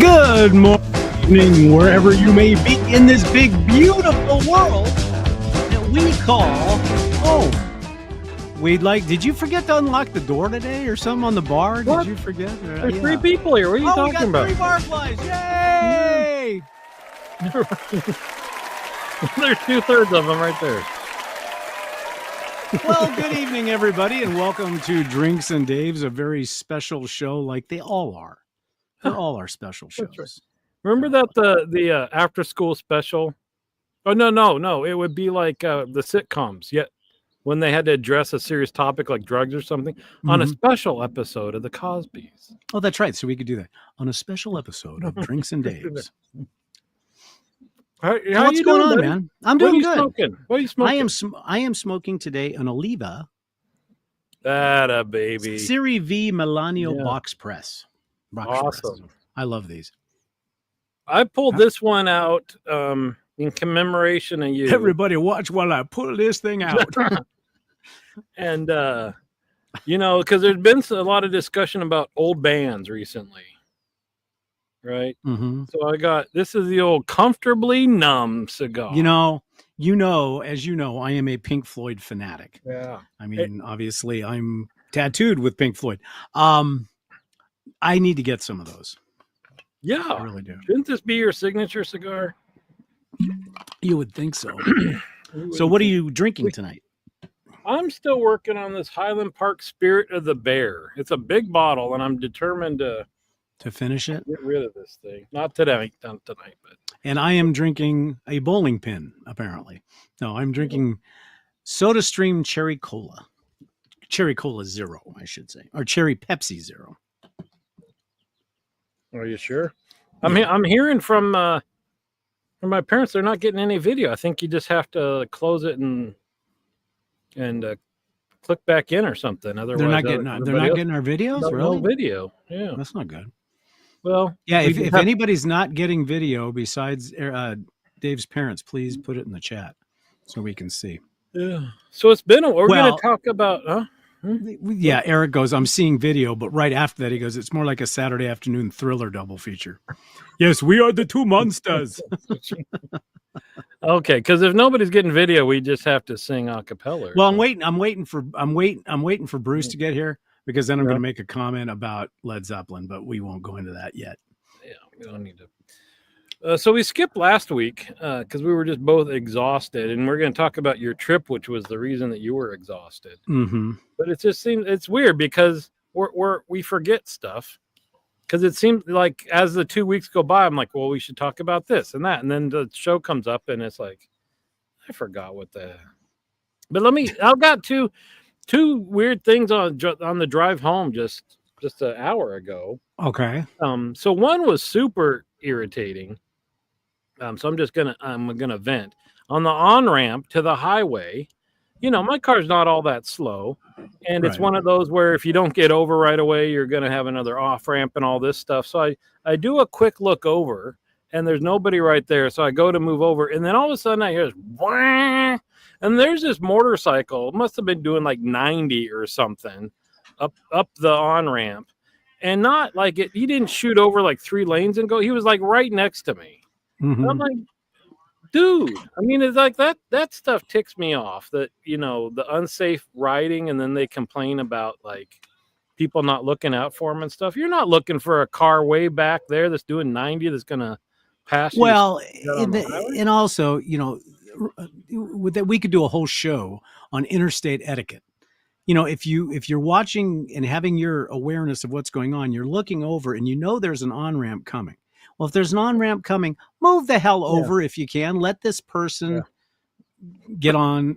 Good morning, wherever you may be in this big, beautiful world that we call home. Did you forget to unlock the door today or something on the bar? What? Did you forget? There's three people here. What are you talking about? We got 3 barflies. Yay! There's 2/3 of them right there. Well, good evening, everybody, and welcome to Drinks and Dave's, a very special show like they all are. They're all our special shows. Right. Remember that the after school special? Oh no! It would be like the sitcoms. Yet when they had to address a serious topic like drugs or something on a special episode of the Cosbys. Oh, that's right. So we could do that on a special episode of Drinks and Dave's. What's going on, man? I'm doing good. What are you smoking? I am smoking today an Oliva. That a baby. Serie V Melanio box press. Awesome. I love these. I pulled this one out in commemoration of you. Everybody watch while I pull this thing out. And, because there's been a lot of discussion about old bands recently. Right? Mm-hmm. So this is the old Comfortably Numb cigar. As you know, I am a Pink Floyd fanatic. Yeah. I mean, obviously I'm tattooed with Pink Floyd. I need to get some of those. Yeah. I really do. Shouldn't this be your signature cigar? You would think so. So what are you drinking tonight? I'm still working on this Highland Park Spirit of the Bear. It's a big bottle, and I'm determined to finish it. Get rid of this thing. Not tonight, but. And I am drinking a bowling pin, apparently. No, I'm drinking SodaStream Cherry Cola. Cherry Cola Zero, I should say. Or Cherry Pepsi Zero. Are you sure? I'm hearing from my parents, they're not getting any video. I think you just have to close it and click back in or something. Otherwise, they're not getting our videos. Really? No video. Yeah, that's not good. Well, yeah. If anybody's not getting video besides Dave's parents, please put it in the chat so we can see. Yeah. So it's been. We're going to talk about. Yeah, Eric goes, I'm seeing video, but right after that he goes, it's more like a Saturday afternoon thriller double feature. Yes, we are the two monsters. Okay, because if nobody's getting video, we just have to sing a cappella. Well, I'm waiting for Bruce to get here, because then I'm going to make a comment about Led Zeppelin, but we won't go into that yet. Yeah, we don't need to. So we skipped last week because we were just both exhausted, and we're going to talk about your trip, which was the reason that you were exhausted. Mm-hmm. But it just seems it's weird because we forget stuff, because it seems like as the 2 weeks go by, I'm like, well, we should talk about this and that, and then the show comes up, and it's like, I forgot what the. But I've got two weird things on the drive home just an hour ago. Okay. So one was super irritating. So I'm gonna vent on the on-ramp to the highway. My car's not all that slow, and it's one of those where if you don't get over right away, you're gonna have another off-ramp and all this stuff. So I do a quick look over, and there's nobody right there. So I go to move over, and then all of a sudden I hear this, wah, and there's this motorcycle. It must have been doing like 90 or something up the on-ramp, and not like it. He didn't shoot over like 3 lanes and go. He was like right next to me. Mm-hmm. I'm like, dude, I mean, it's like that stuff ticks me off, that, the unsafe riding, and then they complain about like people not looking out for them and stuff. You're not looking for a car way back there that's doing 90 that's going to pass you. Well, and also, with that, we could do a whole show on interstate etiquette. If you're watching and having your awareness of what's going on, you're looking over and there's an on-ramp coming. Well, if there's an on-ramp coming, move the hell over if you can. Let this person get on,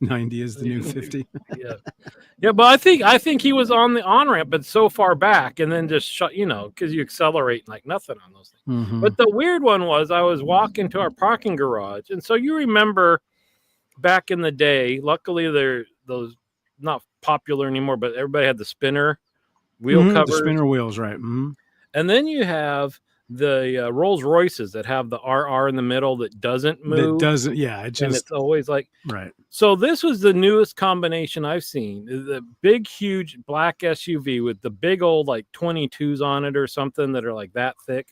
90 is the new 50. Yeah, but I think he was on the on-ramp, but so far back, and then just shut, because you accelerate like nothing on those things. Mm-hmm. But the weird one was I was walking to our parking garage, and so you remember back in the day, luckily they're those not popular anymore, but everybody had the spinner wheel covers. The spinner wheels, right. Mm-hmm. And then you have the Rolls Royces that have the RR in the middle that doesn't move. That doesn't, yeah, it and just, it's always like, right. so this was the newest combination I've seen. The big, huge black SUV with the big old like 22s on it or something that are like that thick.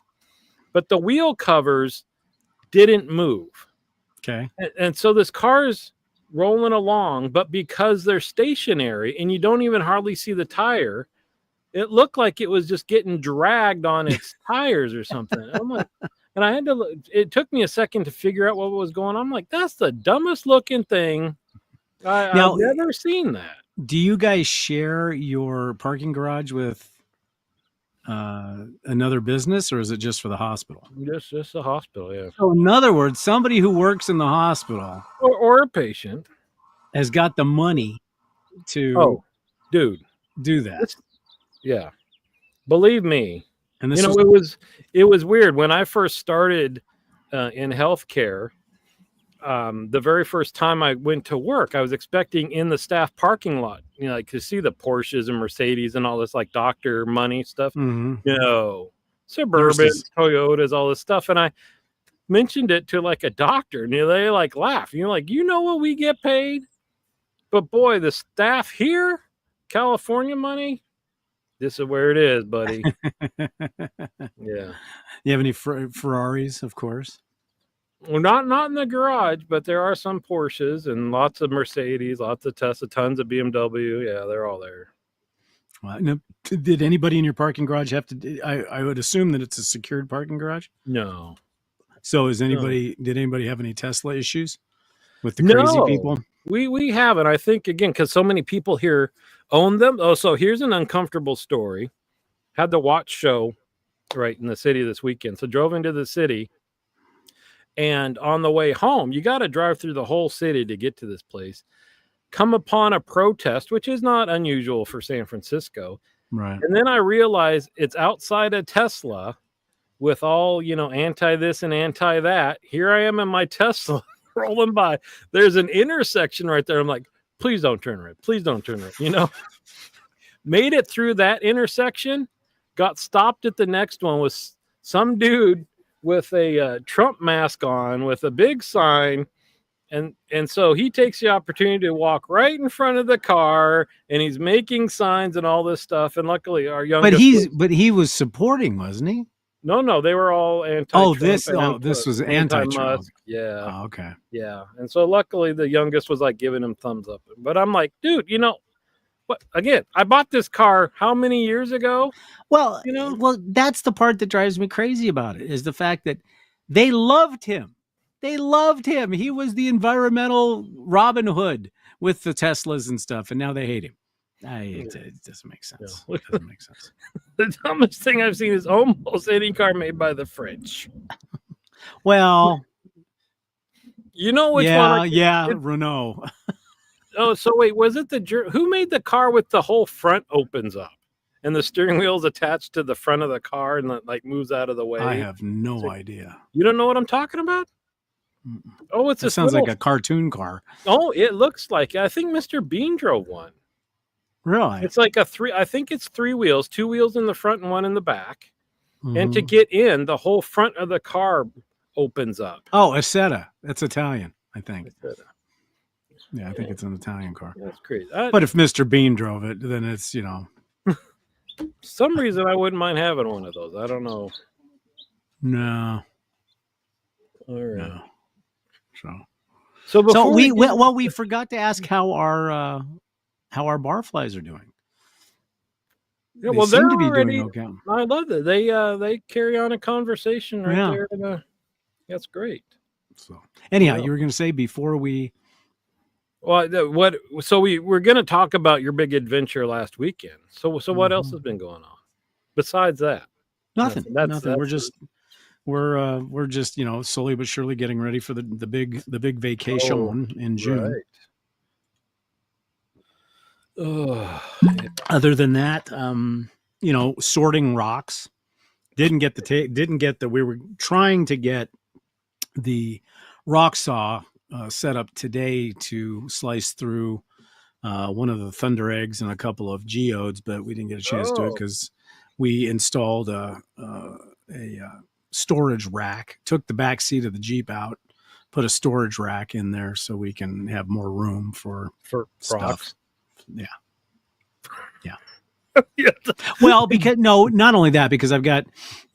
But the wheel covers didn't move. Okay. And so this car's rolling along, but because they're stationary and you don't even hardly see the tire, it looked like it was just getting dragged on its tires or something. I'm like, and I had to look, it took me a second to figure out what was going on. I'm like, that's the dumbest looking thing. I've Now, never seen that. do you guys share your parking garage with another business, or is it just for the hospital? Just a hospital, yeah. So, in other words, somebody who works in the hospital Or a patient. has got the money to Oh, dude. do that. Yeah. Believe me. And You this know, it was weird when I first started in healthcare. The very first time I went to work, I was expecting in the staff parking lot, you know, like to see the Porsches and Mercedes and all this like doctor money stuff. mhm. You know, Suburban, Nurses. Toyotas, all this stuff. And I mentioned it to like a doctor, and they like laugh. You know, like, you know what we get paid? But boy, the staff here, California money, this is where it is, buddy. Yeah. You have any Ferraris, of course? Well, not in the garage, but there are some Porsches and lots of Mercedes, lots of Tesla, tons of BMW. Yeah, they're all there. Well, no, did anybody in your parking garage have to? I would assume that it's a secured parking garage. No. So, did anybody have any Tesla issues with the crazy people? We haven't. I think, again, because so many people here own them. Oh, so here's an uncomfortable story. Had the watch show right in the city this weekend. So drove into the city. And on the way home, you got to drive through the whole city to get to this place. Come upon a protest, which is not unusual for San Francisco. Right. And then I realized it's outside a Tesla with all, you know, anti this and anti that. Here I am in my Tesla rolling by. There's an intersection right there. I'm like, please don't turn right. Please don't turn right. You know, made it through that intersection, got stopped at the next one with some dude with a Trump mask on with a big sign. And so he takes the opportunity to walk right in front of the car, and he's making signs and all this stuff. And luckily our youngest but he was supporting, wasn't he? No, they were all anti-Trump. This was anti-Trump. Yeah. Oh, okay. Yeah. And so luckily the youngest was like giving him thumbs up. But I'm like, dude, you know what? Again, I bought this car how many years ago? Well, You know? well, that's the part that drives me crazy about it, is the fact that they loved him. They loved him. He was the environmental Robin Hood with the Teslas and stuff, and now they hate him. It doesn't make sense. Yeah. It doesn't make sense. The dumbest thing I've seen is almost any car made by the French. Well, you know which one? Renault. Oh, so wait, was it who made the car with the whole front opens up and the steering wheel is attached to the front of the car and like moves out of the way? I have no idea. You don't know what I'm talking about? Oh, it sounds like a cartoon car. Oh, it looks like, I think Mr. Bean drove one. Really? It's like I think it's 3 wheels, 2 wheels in the front and 1 in the back. Mm-hmm. And to get in, the whole front of the car opens up. Oh, Isetta. That's Italian, I think. Isetta. Yeah, I think it's an Italian car. That's crazy. But if Mr. Bean drove it, then it's, you know. Some reason I wouldn't mind having one of those. I don't know. No. All right. No. So before we forgot to ask how our barflies are doing. Yeah, well, they they're seem to be already doing okay. I love that they carry on a conversation right there. That's great. So anyhow, you were going to say before we. Well, so we're going to talk about your big adventure last weekend. So what else has been going on besides that? Nothing. Nothing. We're just, you know, slowly but surely getting ready for the big vacation in June. Right. Other than that, you know, sorting rocks. We were trying to get the rock saw set up today to slice through one of the Thunder Eggs and a couple of geodes, but we didn't get a chance to do it because we installed a storage rack. Took the back seat of the Jeep out, put a storage rack in there so we can have more room for stuff. Crocs. Yeah. Yeah. Yeah. Well, because no, not only that, because I've got,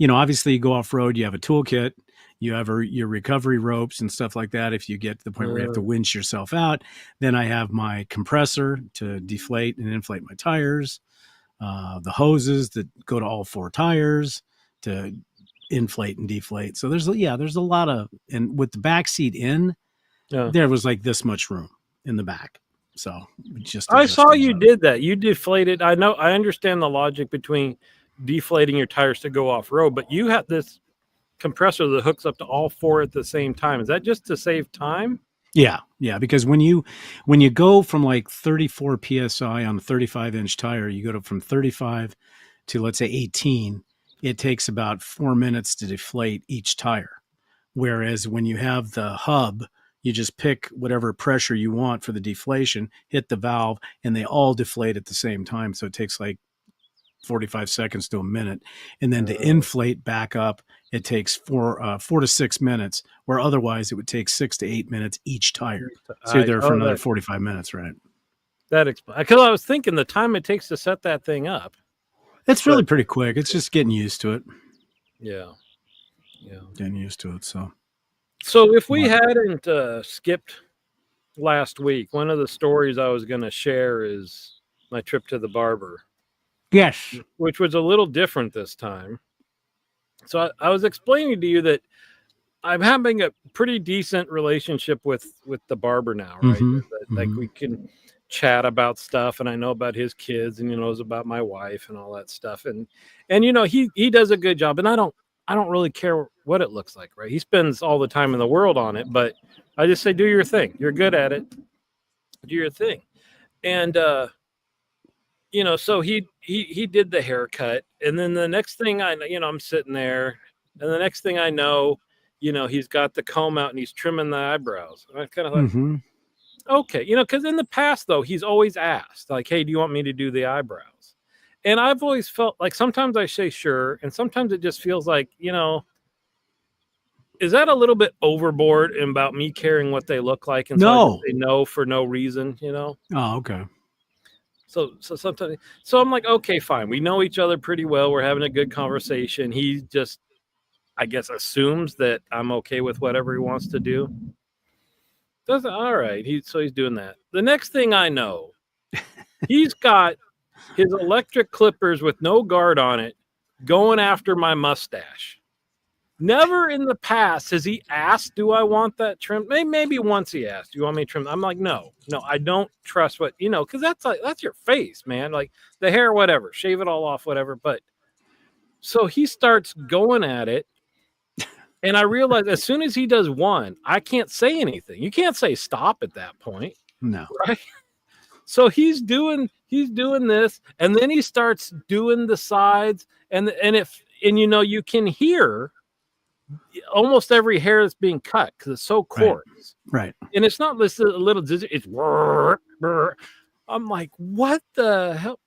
obviously you go off road, you have a toolkit, you have your recovery ropes and stuff like that. If you get to the point where you have to winch yourself out, then I have my compressor to deflate and inflate my tires, the hoses that go to all 4 tires to inflate and deflate. So there's a lot of, and with the back seat in, there was like this much room in the back. So just I saw you did that. You deflated. I understand the logic between deflating your tires to go off road, but you have this compressor that hooks up to all 4 at the same time. Is that just to save time? Yeah, because when you go from like 34 psi on a 35-inch tire, you go from 35 to, let's say, 18. It takes about 4 minutes to deflate each tire. Whereas when you have the hub, you just pick whatever pressure you want for the deflation, hit the valve, and they all deflate at the same time. So it takes like 45 seconds to a minute. And then to inflate back up, it takes 4 to 6 minutes, where otherwise it would take 6 to 8 minutes each tire. So you're there for another 45 minutes, right? That explains. Because I was thinking the time it takes to set that thing up. It's really pretty quick. It's just getting used to it. Yeah. Getting used to it. So if we hadn't skipped last week, one of the stories I was going to share is my trip to the barber. Yes. Which was a little different this time. So I was explaining to you that I'm having a pretty decent relationship with the barber now, right? Mm-hmm. Like we can chat about stuff, and I know about his kids, and he knows about my wife and all that stuff. And he does a good job, and I don't really care what it looks like, right? He spends all the time in the world on it, but I just say, do your thing. You're good at it. Do your thing. And so he did the haircut, and then the next thing I'm sitting there, and the next thing I know, he's got the comb out and he's trimming the eyebrows. And I kind of like, okay, because in the past though, he's always asked like, hey, do you want me to do the eyebrows? And I've always felt like sometimes I say sure, and sometimes it just feels like, is that a little bit overboard about me caring what they look like? And so I just say no for no reason, Oh, okay. So sometimes, I'm like, okay, fine. We know each other pretty well. We're having a good conversation. He just, I guess, assumes that I'm okay with whatever he wants to do. All right. He's doing that. The next thing I know, he's got his electric clippers with no guard on it going after my mustache. Never in the past has he asked, do I want that trimmed? Maybe once he asked, do you want me to trim? I'm like, no, I don't trust what, because that's your face, man. Like the hair, whatever, shave it all off, whatever. But so he starts going at it. And I realize as soon as he does one, I can't say anything. You can't say stop at that point. No. Right. So he's doing this, and then he starts doing the sides, and you can hear almost every hair that's being cut because it's so coarse. Right. And it's not this little zizzy, it's brr, brr. I'm like, what the hell?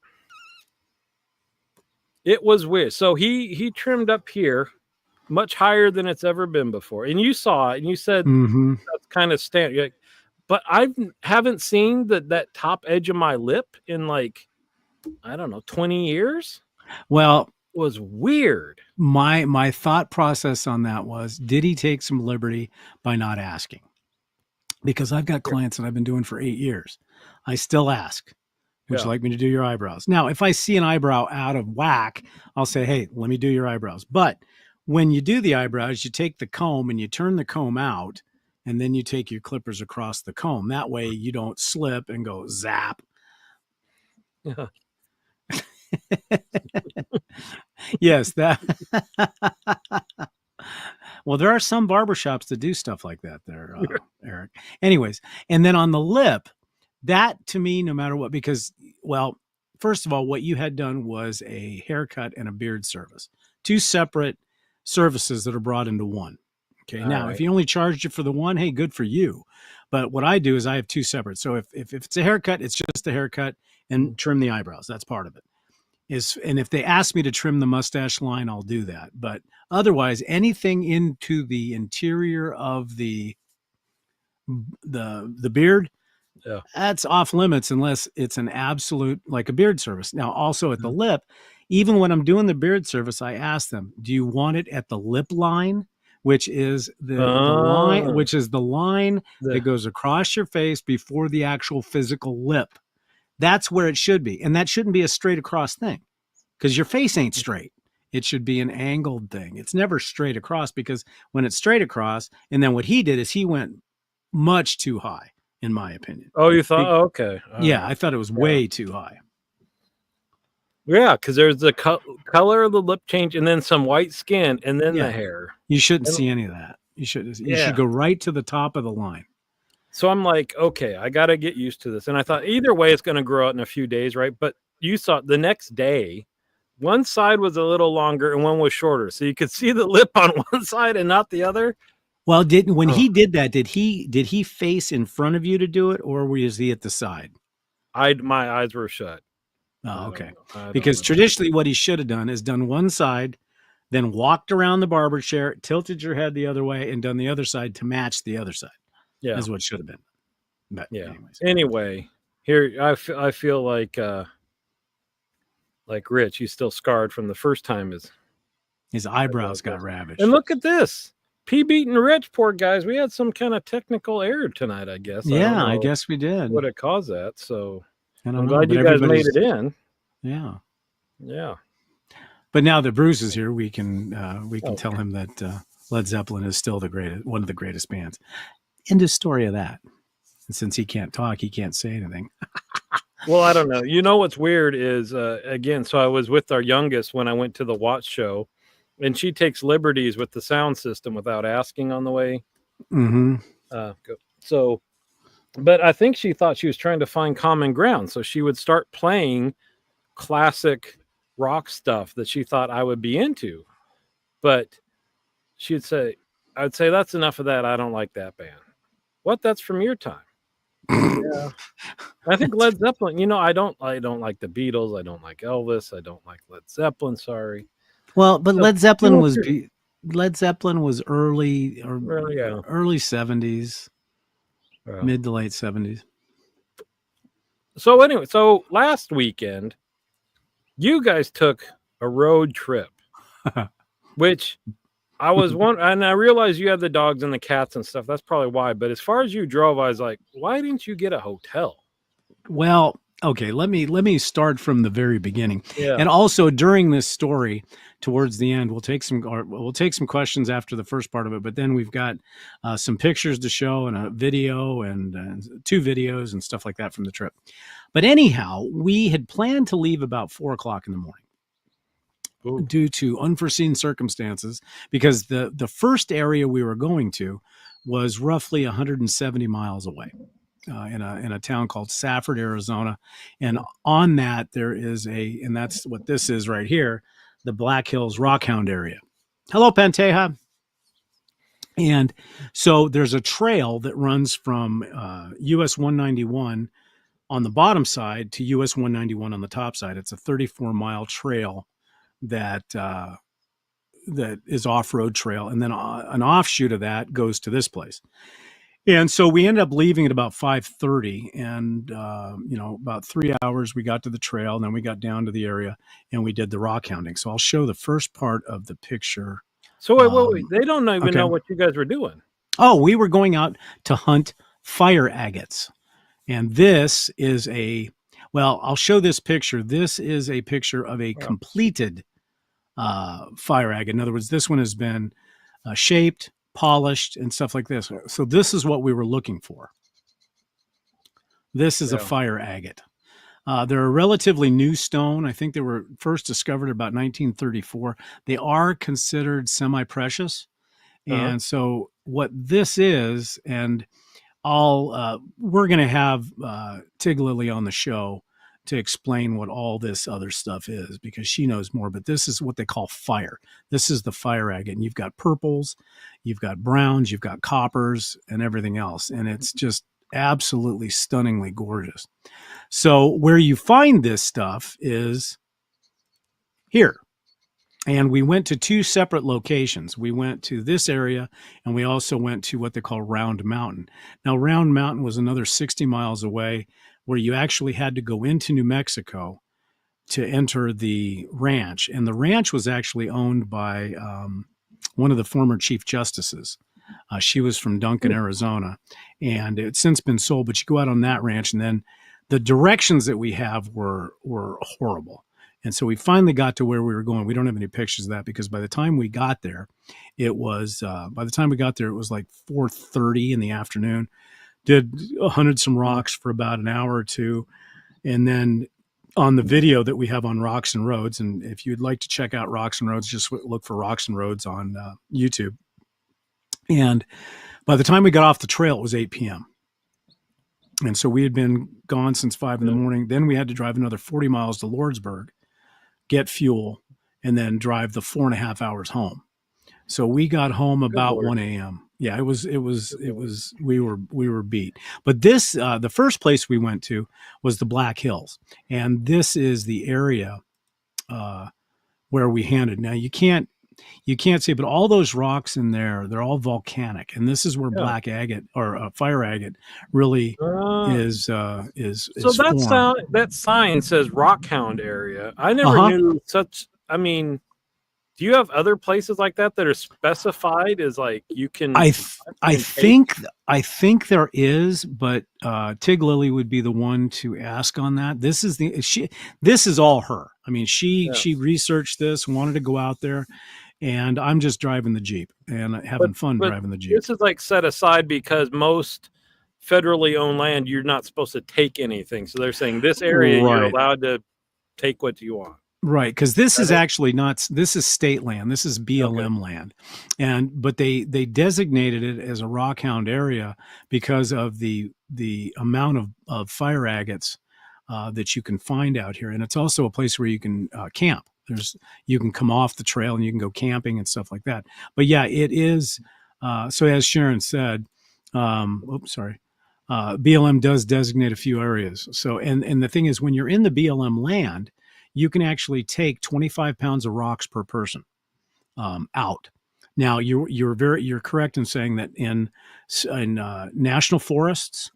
It was weird. So he trimmed up here much higher than it's ever been before. And you saw it and you said that's kind of standard. But I haven't seen that top edge of my lip in like, I don't know, 20 years. Well, it was weird. My thought process on that was, did he take some liberty by not asking? Because I've got clients that I've been doing for 8 years. I still ask, would you like me to do your eyebrows? Now, if I see an eyebrow out of whack, I'll say, hey, let me do your eyebrows. But when you do the eyebrows, you take the comb and you turn the comb out, and then you take your clippers across the comb. That way you don't slip and go zap. Yeah. Yes, that. Well, there are some barbershops that do stuff like that there, Eric. Anyways, and then on the lip, that to me, no matter what, because, well, first of all, what you had done was a haircut and a beard service, 2 separate services that are brought into one. Okay. Now, if you only charged you for the one, hey, good for you. But what I do is I have 2 separate. So if it's a haircut, it's just a haircut and trim the eyebrows. That's part of it. And if they ask me to trim the mustache line, I'll do that. But otherwise, anything into the interior of the beard, Yeah. that's off limits unless it's an absolute like a beard service. Now, also at the Mhm. lip, even when I'm doing the beard service, I ask them, "Do you want it at the lip line, which is the line, Oh, which is the line that the goes across your face before the actual physical lip? That's where it should be, and that shouldn't be a straight across thing because your face ain't straight. It should be an angled thing. It's never straight across because when it's straight across, and then what he did is he went much too high, in my opinion. Oh, you thought? Oh, okay. All Yeah, right. I thought it was Yeah. way too high. Yeah, because there's the color of the lip change, and then some white skin, and then the Yeah, hair. you shouldn't And see any of that. You yeah. should go right to the top of the line. So I'm like, okay, I got to get used to this. And I thought either way, it's going to grow out in a few days, right? But you saw the next day, one side was a little longer and one was shorter, so you could see the lip on one side and not the other. Well, when Oh, he did that, did he face in front of you to do it, or was he at the side? my eyes were shut. Oh, I don't okay. know. I don't Because know. traditionally, what he should have done is done one side, then walked around the barber chair, tilted your head the other way, and done the other side to match the other side. Yeah, Is what should have been. But yeah. anyways, Anyway, here I feel like Rich. He's still scarred from the first time his eyebrows got ravaged. And look at this. P beating Rich, poor guys. We had some kind of technical error tonight, I guess. I don't Yeah, I know guess we did. what it caused that. So I I'm don't know, glad but you guys made everybody's it in. yeah. Yeah. But now that Bruce is here, we can Okay. tell him that Led Zeppelin is still one of the greatest bands. End of story of that. And since he can't talk, he can't say anything. Well, I don't know. You know what's weird is again, so I was with our youngest when I went to the Watch show, and she takes liberties with the sound system without asking on the way. Mm-hmm. So, but I think she thought she was trying to find common ground, so she would start playing classic rock stuff that she thought I would be into, but she'd say, "I'd say that's enough of that. I don't like that band." What? That's from your time. Yeah. I think Led Zeppelin, I don't like the Beatles, I don't like Elvis, I don't like Led Zeppelin, sorry. Well, but So, Led Zeppelin was early yeah. early 70s, Yeah. mid to late 70s. So anyway, so last weekend you guys took a road trip, which I was wondering, and I realized you had the dogs and the cats and stuff. That's probably why. But as far as you drove, I was like, why didn't you get a hotel? Well, okay, let me start from the very beginning. Yeah. And also during this story, towards the end, we'll take some questions after the first part of it, but then we've got some pictures to show and a video and 2 videos and stuff like that from the trip. But anyhow, we had planned to leave about 4:00 in the morning. Ooh. Due to unforeseen circumstances, because the first area we were going to was roughly 170 miles away, in a town called Safford, Arizona, and on that there is and that's what this is right here, the Black Hills Rockhoundng area. Hello, Panteja. And so there's a trail that runs from US 191 on the bottom side to US 191 on the top side. It's a 34-mile trail that is off-road trail, and then an offshoot of that goes to this place. And so we ended up leaving at about 5:30, and about 3 hours we got to the trail, and then we got down to the area and we did the rockhounding. So I'll show the first part of the picture. So wait. They don't even know what you guys were doing. Oh, we were going out to hunt fire agates, and this is I'll show this picture. This is a picture of a completed fire agate. In other words, this one has been shaped, polished, and stuff like this. So this is what we were looking for. This is a fire agate. They're a relatively new stone. I think they were first discovered about 1934. They are considered semi-precious. And so what this is, and we're going to have Tig Lily on the show to explain what all this other stuff is, because she knows more, but this is what they call fire. This is the fire agate, and you've got purples, you've got browns, you've got coppers, and everything else. And it's just absolutely stunningly gorgeous. So where you find this stuff is here. And we went to two separate locations. We went to this area, and we also went to what they call Round Mountain. Now, Round Mountain was another 60 miles away, where you actually had to go into New Mexico to enter the ranch. And the ranch was actually owned by one of the former chief justices. She was from Duncan, Arizona, and it's since been sold. But you go out on that ranch, and then the directions that we have were horrible. And so we finally got to where we were going. We don't have any pictures of that because by the time we got there, it was like 4:30 in the afternoon. Did hunted some rocks for about an hour or two, and then on the video that we have on Rocks and Roads, and if you'd like to check out Rocks and Roads, just look for Rocks and Roads on YouTube. And by the time we got off the trail, it was 8 p.m. And so we had been gone since 5 in the morning. Then we had to drive another 40 miles to Lordsburg, get fuel, and then drive the 4.5 hours home. So we got home about 1 a.m. Yeah, it was we were beat. But this the first place we went to was the Black Hills, and this is the area where we handed. Now you can't see, but all those rocks in there, they're all volcanic, and this is where black agate or fire agate really is. So that sign says Rockhoundng area. I never knew such. I mean, do you have other places like that are specified as like you can? I think there is, but Tig Lily would be the one to ask on that. This is all her. I mean, she researched this, wanted to go out there, and I'm just driving the Jeep and having fun driving the Jeep. This is like set aside because most federally owned land, you're not supposed to take anything. So they're saying this area you're allowed to take what you want. Right, because this is actually not. This is state land. This is BLM land, but they designated it as a Rockhoundng area because of the amount of fire agates that you can find out here, and it's also a place where you can camp. You can come off the trail and you can go camping and stuff like that. But yeah, it is. So as Sharon said, BLM does designate a few areas. So and the thing is, when you're in the BLM land, you can actually take 25 pounds of rocks per person out. Now you're correct in saying that in national forests,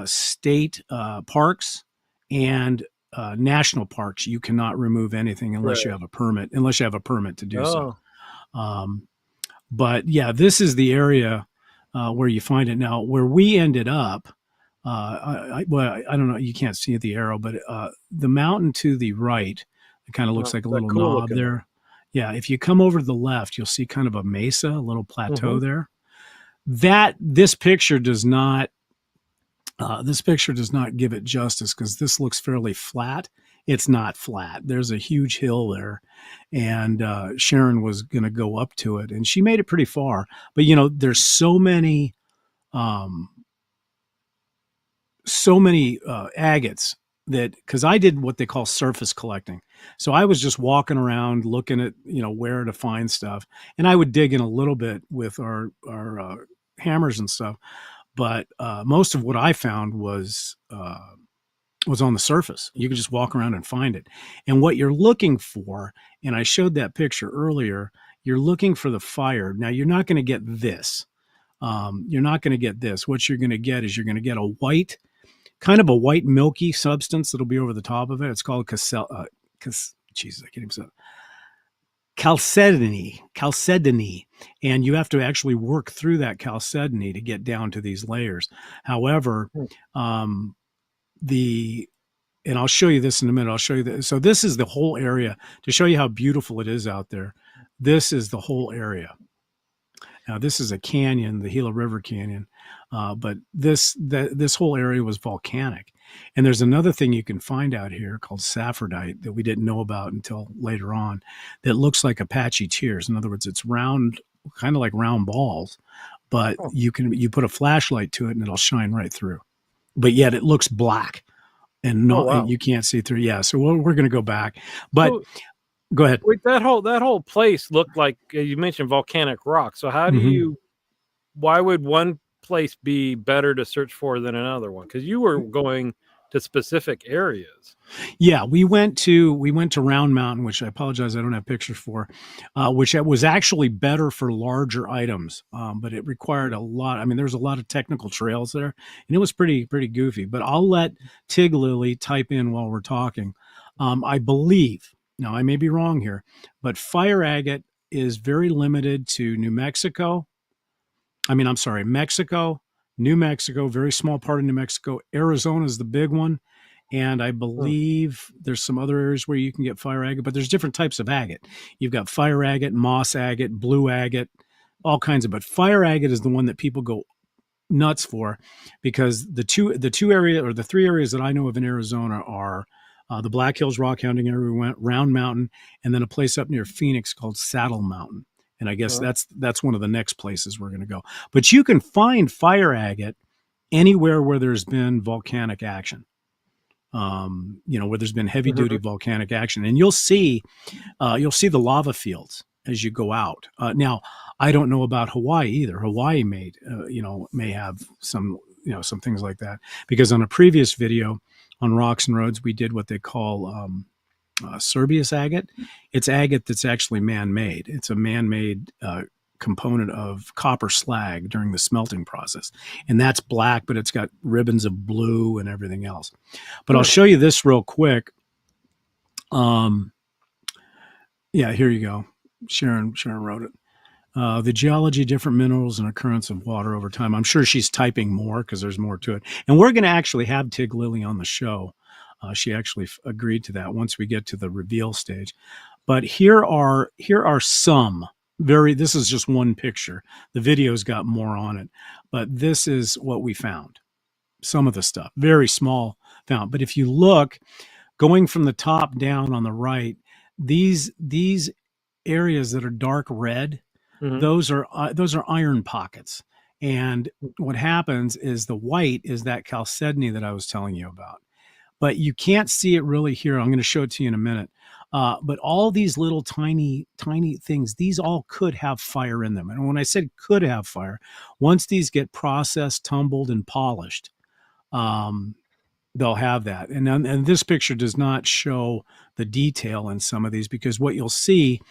state parks, and national parks, you cannot remove anything unless you have a permit. Unless you have a permit to do so. But yeah, this is the area where you find it. Now, where we ended up. I don't know. You can't see the arrow, but the mountain to the right, it kind of looks like a little knob there. Yeah, if you come over to the left, you'll see kind of a mesa, a little plateau there. This picture does not give it justice because this looks fairly flat. It's not flat. There's a huge hill there, and Sharon was going to go up to it, and she made it pretty far. But there's so many agates that, because I did what they call surface collecting. So I was just walking around looking at, where to find stuff. And I would dig in a little bit with our hammers and stuff. But most of what I found was on the surface. You could just walk around and find it. And what you're looking for, and I showed that picture earlier, you're looking for the fire. Now, you're not going to get this. You're not going to get this. What you're going to get is you're going to get a white, kind of a white milky substance that'll be over the top of it. It's called chalcedony, and you have to actually work through that chalcedony to get down to these layers. However, and I'll show you this in a minute. I'll show you this. So this is the whole area to show you how beautiful it is out there. This is the whole area. Now, this is a canyon, the Gila River Canyon, but this whole area was volcanic. And there's another thing you can find out here called saffordite that we didn't know about until later on that looks like Apache tears. In other words, it's round, kind of like round balls, but you put a flashlight to it and it'll shine right through. But yet it looks black and you can't see through. Yeah, so we're going to go back. But go ahead. Wait, that whole place looked like you mentioned volcanic rock. So how do why would one place be better to search for than another one? Because you were going to specific areas. Yeah, we went to Round Mountain, which I apologize I don't have pictures for, which was actually better for larger items, but it required a lot. I mean, there's a lot of technical trails there, and it was pretty goofy. But I'll let Tig Lily type in while we're talking. I believe, now I may be wrong here, but fire agate is very limited to New Mexico. I mean, I'm sorry, Mexico, New Mexico, very small part of New Mexico. Arizona is the big one. And I Hmm. believe there's some other areas where you can get fire agate, but there's different types of agate. You've got fire agate, moss agate, blue agate, all kinds of. But fire agate is the one that people go nuts for, because the two area or the three areas that I know of in Arizona are the Black Hills Rockhounding area we went, Round Mountain, and then a place up near Phoenix called Saddle Mountain. And I guess Well, that's one of the next places we're going to go. But you can find fire agate anywhere where there's been volcanic action. Where there's been heavy duty mhm. volcanic action, and you'll see the lava fields as you go out. Now, I don't know about Hawaii either. Hawaii may have some things like that, because on a previous video on Rocks and Roads, we did what they call Serbius agate. It's agate that's actually man-made. It's a man-made component of copper slag during the smelting process, and that's black, but it's got ribbons of blue and everything else. But I'll Hmm. show you this real quick. Um, yeah, here you go. Sharon wrote it. The geology, different minerals, and occurrence of water over time. I'm sure she's typing more because there's more to it. And we're going to actually have Tig Lily on the show. She actually agreed to that once we get to the reveal stage. But here are some very. This is just one picture. The video's got more on it, but this is what we found. Some of the stuff, very small found. But if you look, going from the top down on the right, these areas that are dark red, Hmm. those are iron pockets. And what happens is the white is that chalcedony that I was telling you about. But you can't see it really here. I'm going to show it to you in a minute. But all these little tiny things, these all could have fire in them. And when I said could have fire, once these get processed, tumbled, and polished, um, they'll have that. And this picture does not show the detail in some of these, because what you'll see,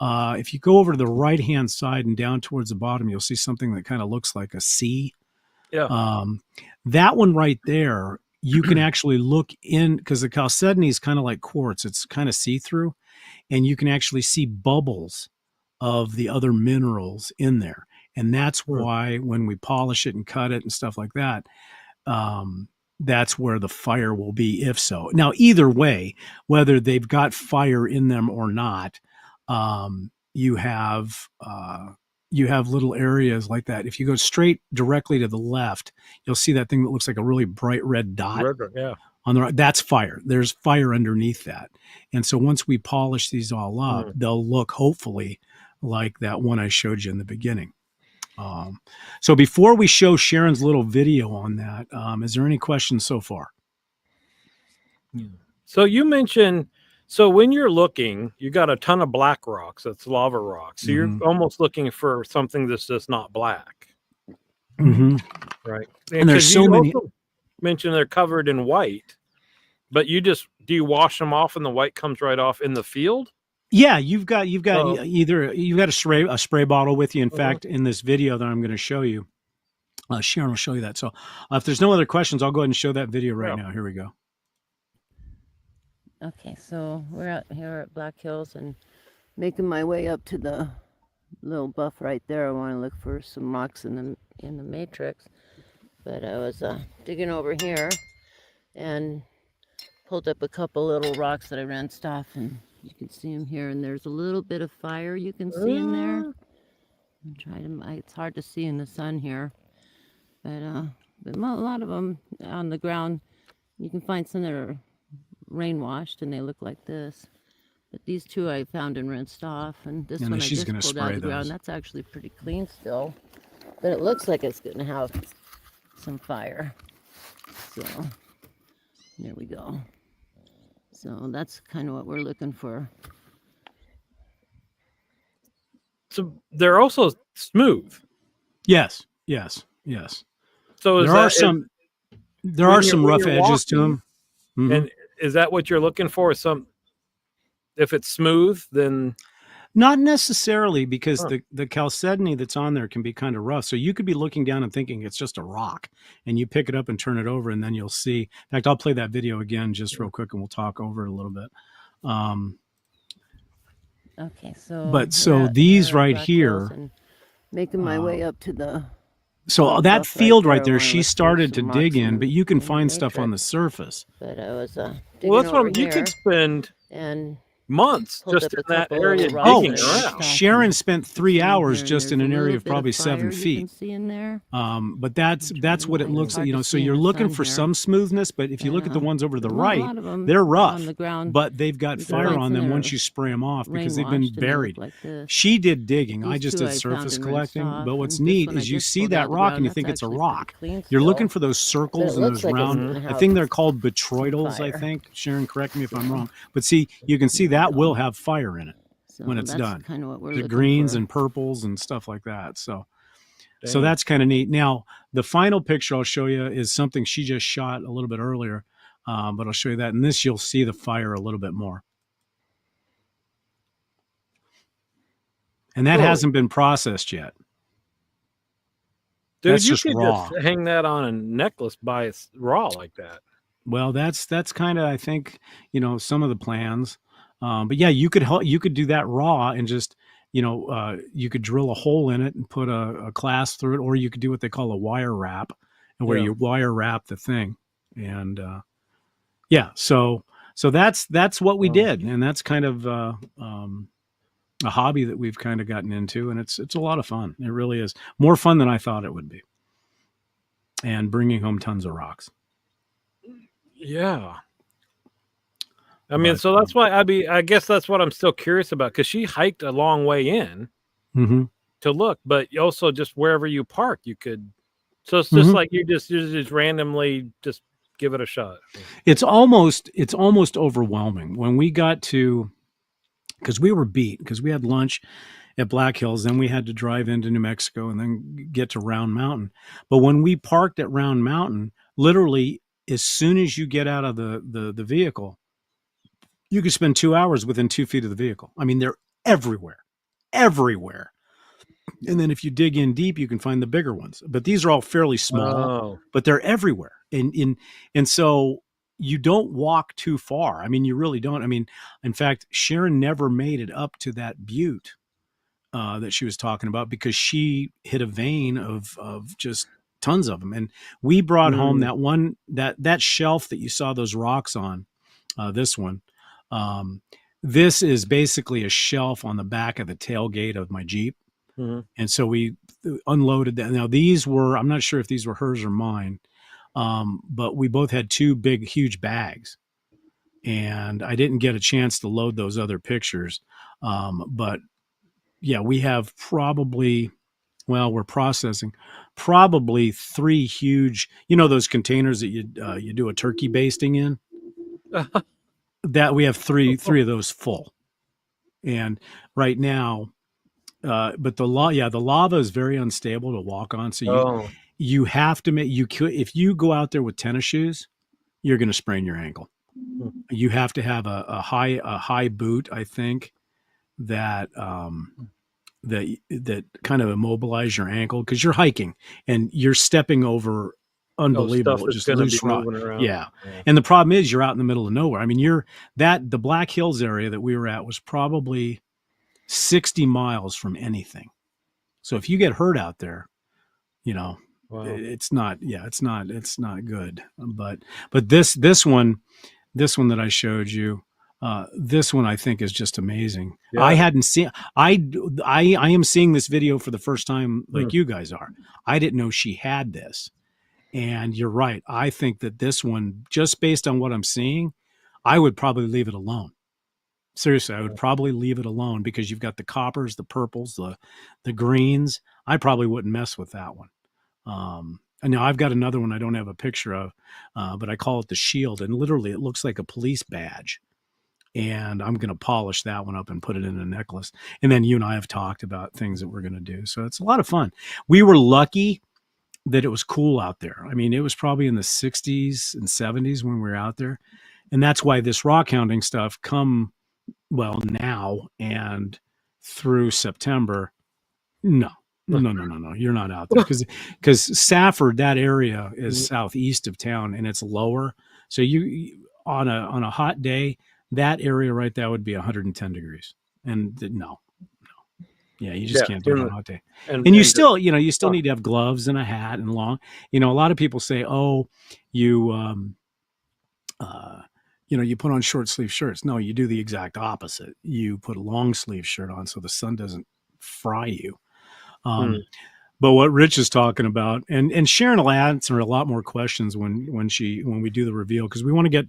if you go over to the right hand side and down towards the bottom, you'll see something that kind of looks like a C. Yeah. Um, that one right there, you can actually look in, because the chalcedony is kind of like quartz, it's kind of see through, and you can actually see bubbles of the other minerals in there. And that's Hmm. why when we polish it and cut it and stuff like that, um, that's where the fire will be, if so. Now, either way, whether they've got fire in them or not, um, you have uh, you have little areas like that. If you go straight directly to the left, you'll see that thing that looks like a really bright red dot Yeah. on the right. That's fire. There's fire underneath that. And so once we polish these all up, Hmm. they'll look hopefully like that one I showed you in the beginning. Um, so before we show Sharon's little video on that, is there any questions so far? Yeah. So you mentioned, so when you're looking, you got a ton of black rocks. That's lava rocks. So you're Mm-hmm. almost looking for something that's just not black, Mm-hmm. right? And there's Because so you many. also mentioned they're covered in white, but do you wash them off and the white comes right off in the field? Yeah, you've got Oh. either you've got a spray bottle with you. In Mhm. fact, in this video that I'm going to show you, Sharon will show you that. So if there's no other questions, I'll go ahead and show that video right Yeah. now. Here we go. Okay, so we're out here at Black Hills and making my way up to the little buff right there. I want to look for some rocks in the matrix, but I was digging over here and pulled up a couple little rocks that I rinsed off, and you can see them here. And there's a little bit of fire you can see in there. I'm trying to. It's hard to see in the sun here, but a lot of them on the ground. You can find some that are rain washed and they look like this. But these two I found and rinsed off, and this And then one I she's just going to pulled out spray of the ground. those. That's actually pretty clean still, but it looks like it's going to have some fire. So there we go. So that's kind of what we're looking for. So they're also smooth. Yes, yes, yes. So There are some. There are some when rough you're edges to walking, them. Mm-hmm. and is that what you're looking for? If it's smooth, then Not necessarily, because huh. the chalcedony that's on there can be kind of rough. So you could be looking down and thinking it's just a rock, and you pick it up and turn it over, and then you'll see. In fact, I'll play that video again just real quick, and we'll talk over it a little bit. Okay, so But we're so out these here at right Black Hills here, and making my way up to the so little that bluff field right I there, wanna she look for started to some dig rocks in, but you can in the find stuff on the matrix. surface. But I was Well, digging that's over what you could here spend and months pulled just up in a that couple area little rocks Oh, digging that I was around. Sharon spent 3 sitting hours here, and just there's in a an area little of bit of probably fire 7 you feet. can see in there. But that's what it It's looks like, hard to so see in you're the looking sun for here. some smoothness, but if you look at the ones over to the Not a right, lot of 'em they're on rough, the ground. but they've got They're fire like on some them that once are you spray them off because they've been rain-washed, and they look buried. like this. She did digging. I These just two did I surface found and rinsed collecting. off, But what's and this neat one I is you just see pulled that out of the rock and ground. you That's think it's a actually pretty rock. clean You're looking still, for those but circles it and looks those like it's round. been I housed think they're in called botroidals, I fire. think. Sharon, correct me if I'm wrong. But see, you can see that will have fire in it when So it's that's done. kind of what we're The looking greens for. and purples and stuff like that. So Dang. that's kind of neat. Now, the final picture I'll show you is something she just shot a little bit earlier, but I'll show you that. In this, you'll see the fire a little bit more. And that Really? hasn't been processed yet. Dude, That's you just could raw. just hang that on a necklace by its raw like that. Well, that's kind of, I think, some of the plans. But yeah, you could do that raw and just, you could drill a hole in it and put a class through it, or you could do what they call a wire wrap, and where Yeah. you wire wrap the thing. And yeah, so that's what we Wow. did, and that's kind of a hobby that we've kind of gotten into, and it's a lot of fun. It really is more fun than I thought it would be, and bringing home tons of rocks. Yeah. I mean, But, so that's why I guess that's what I'm still curious about, because she hiked a long way in to look, but you also just wherever you park, you could. So it's just like you just randomly just give it a shot. It's almost overwhelming when we got to, because we were beat because we had lunch at Black Hills, then we had to drive into New Mexico and then get to Round Mountain. But when we parked at Round Mountain, literally as soon as you get out of the vehicle, you could spend 2 hours within 2 feet of the vehicle. I mean, they're everywhere. And then if you dig in deep, you can find the bigger ones. But these are all fairly small, but they're everywhere. And so you don't walk too far. I mean, you really don't. I mean, in fact, Sharon never made it up to that butte that she was talking about, because she hit a vein of just tons of them. And we brought home that one, that shelf that you saw those rocks on, this one. This is basically a shelf on the back of the tailgate of my Jeep. And so we unloaded that. Now these were, I'm not sure if these were hers or mine, but we both had two big, huge bags, and I didn't get a chance to load those other pictures. But yeah, we have probably, well, we're processing probably 3 huge, those containers that you do a turkey basting in. That we have three of those full, and right now, but the lava is very unstable to walk on. So you have to if you go out there with tennis shoes, you're going to sprain your ankle. You have to have a high boot, I think, that that kind of immobilize your ankle, because you're hiking and you're stepping over unbelievable, just loose rock. Yeah. And the problem is you're out in the middle of nowhere. I mean, the Black Hills area that we were at was probably 60 miles from anything. So if you get hurt out there, it's not good. But this one that I showed you, this one I think is just amazing. Yeah. I hadn't seen, I am seeing this video for the first time, like you guys are. I didn't know she had this. And you're right. I think that this one, just based on what I'm seeing, I would probably leave it alone. Seriously, I would probably leave it alone, because you've got the coppers, the purples, the greens. I probably wouldn't mess with that one. And now I've got another one I don't have a picture of, but I call it the Shield, and literally it looks like a police badge. And I'm going to polish that one up and put it in a necklace. And then you and I have talked about things that we're going to do. So it's a lot of fun. We were lucky that it was cool out there. I mean, it was probably in the 60s and 70s when we were out there. And that's why this rockhounding stuff now and through September. No, no. You're not out there because Safford, that area is southeast of town and it's lower. So you on a hot day, that area right there would be 110 degrees. And no. Yeah, you just can't do it on a hot day. And you still, you still need to have gloves and a hat and long. A lot of people say, "Oh, you you put on short sleeve shirts." No, you do the exact opposite. You put a long sleeve shirt on so the sun doesn't fry you. But what Rich is talking about, and Sharon will answer a lot more questions when we do the reveal, because we want to get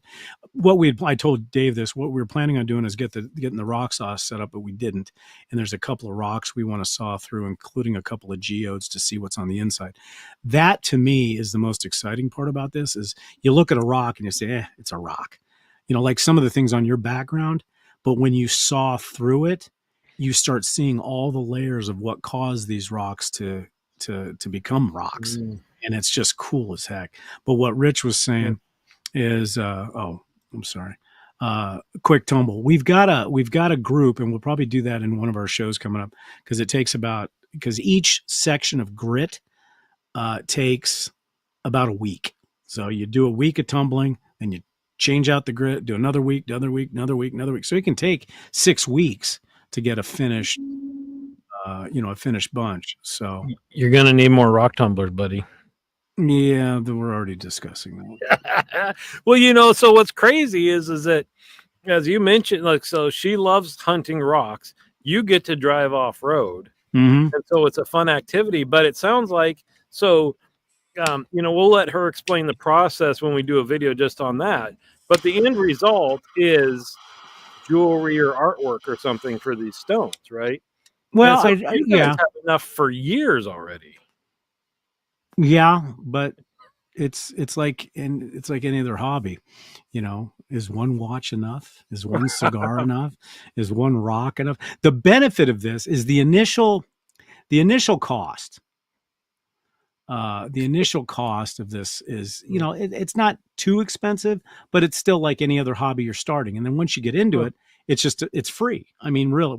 I told Dave this, what we were planning on doing is getting the rock saw set up, but we didn't. And there's a couple of rocks we want to saw through, including a couple of geodes to see what's on the inside. That to me is the most exciting part about this. Is you look at a rock and you say, it's a rock, like some of the things on your background, but when you saw through it, you start seeing all the layers of what caused these rocks to become rocks. And it's just cool as heck. But what Rich was saying is, I'm sorry. Quick tumble. We've got a group, and we'll probably do that in one of our shows coming up, because each section of grit takes about a week. So you do a week of tumbling, then you change out the grit, do another week, another week, another week, another week. So it can take 6 weeks to get a finished bunch. So you're gonna need more rock tumblers, buddy. Yeah, we're already discussing that. Well, so what's crazy is that, as you mentioned, so she loves hunting rocks. You get to drive off road, and so it's a fun activity. But it sounds like we'll let her explain the process when we do a video just on that. But the end result is jewelry or artwork or something for these stones, right? Well, so you guys have enough for years already. Yeah, but it's like any other hobby, is one watch enough? Is one cigar enough? Is one rock enough? The benefit of this is the initial cost. The initial cost of this is, it's not too expensive, but it's still like any other hobby you're starting. And then once you get into it, it's free. I mean, really,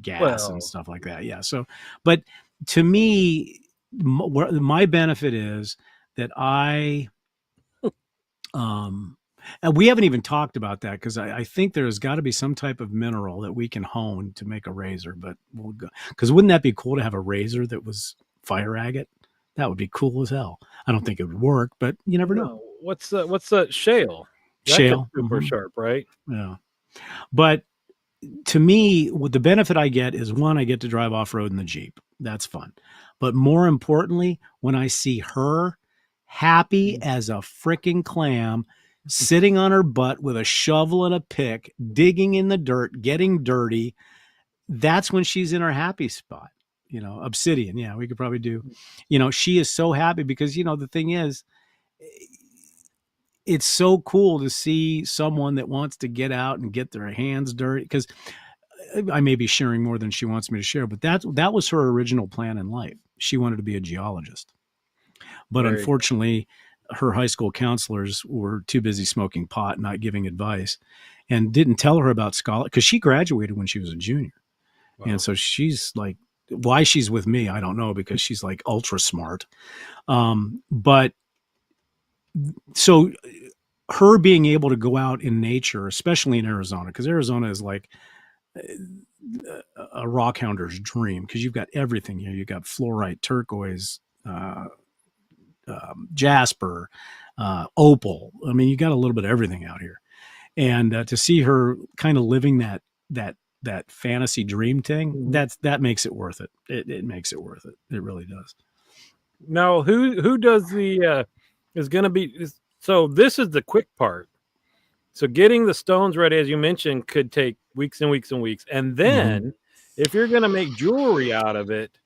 gas and stuff like that. Yeah. So, but to me, my benefit is that and we haven't even talked about that, because I think there's got to be some type of mineral that we can hone to make a razor. But we'll go, because wouldn't that be cool to have a razor that was fire agate? That would be cool as hell. I don't think it would work, but you never know. What's the shale? Shale, super sharp, right? Yeah. But to me, what the benefit I get is, one, I get to drive off road in the Jeep. That's fun. But more importantly, when I see her happy as a freaking clam, sitting on her butt with a shovel and a pick, digging in the dirt, getting dirty, that's when she's in her happy spot. Obsidian. Yeah, we could probably do, she is so happy because, the thing is, it's so cool to see someone that wants to get out and get their hands dirty, because I may be sharing more than she wants me to share, but that was her original plan in life. She wanted to be a geologist, but unfortunately her high school counselors were too busy smoking pot, not giving advice, and didn't tell her about scholarship, because she graduated when she was a junior. Wow. And so she's like, why she's with me, I don't know, because she's like ultra smart. But so her being able to go out in nature, especially in Arizona, because Arizona is like a rockhounder's dream, because you've got everything here. You've got fluorite, turquoise, jasper, opal. I mean, you got a little bit of everything out here. And to see her kind of living that fantasy dream thing, that makes it worth it. It makes it worth it. It really does. Now, who does the is going to be? So this is the quick part. So getting the stones ready, as you mentioned, could take weeks and weeks and weeks. And then if you're going to make jewelry out of it,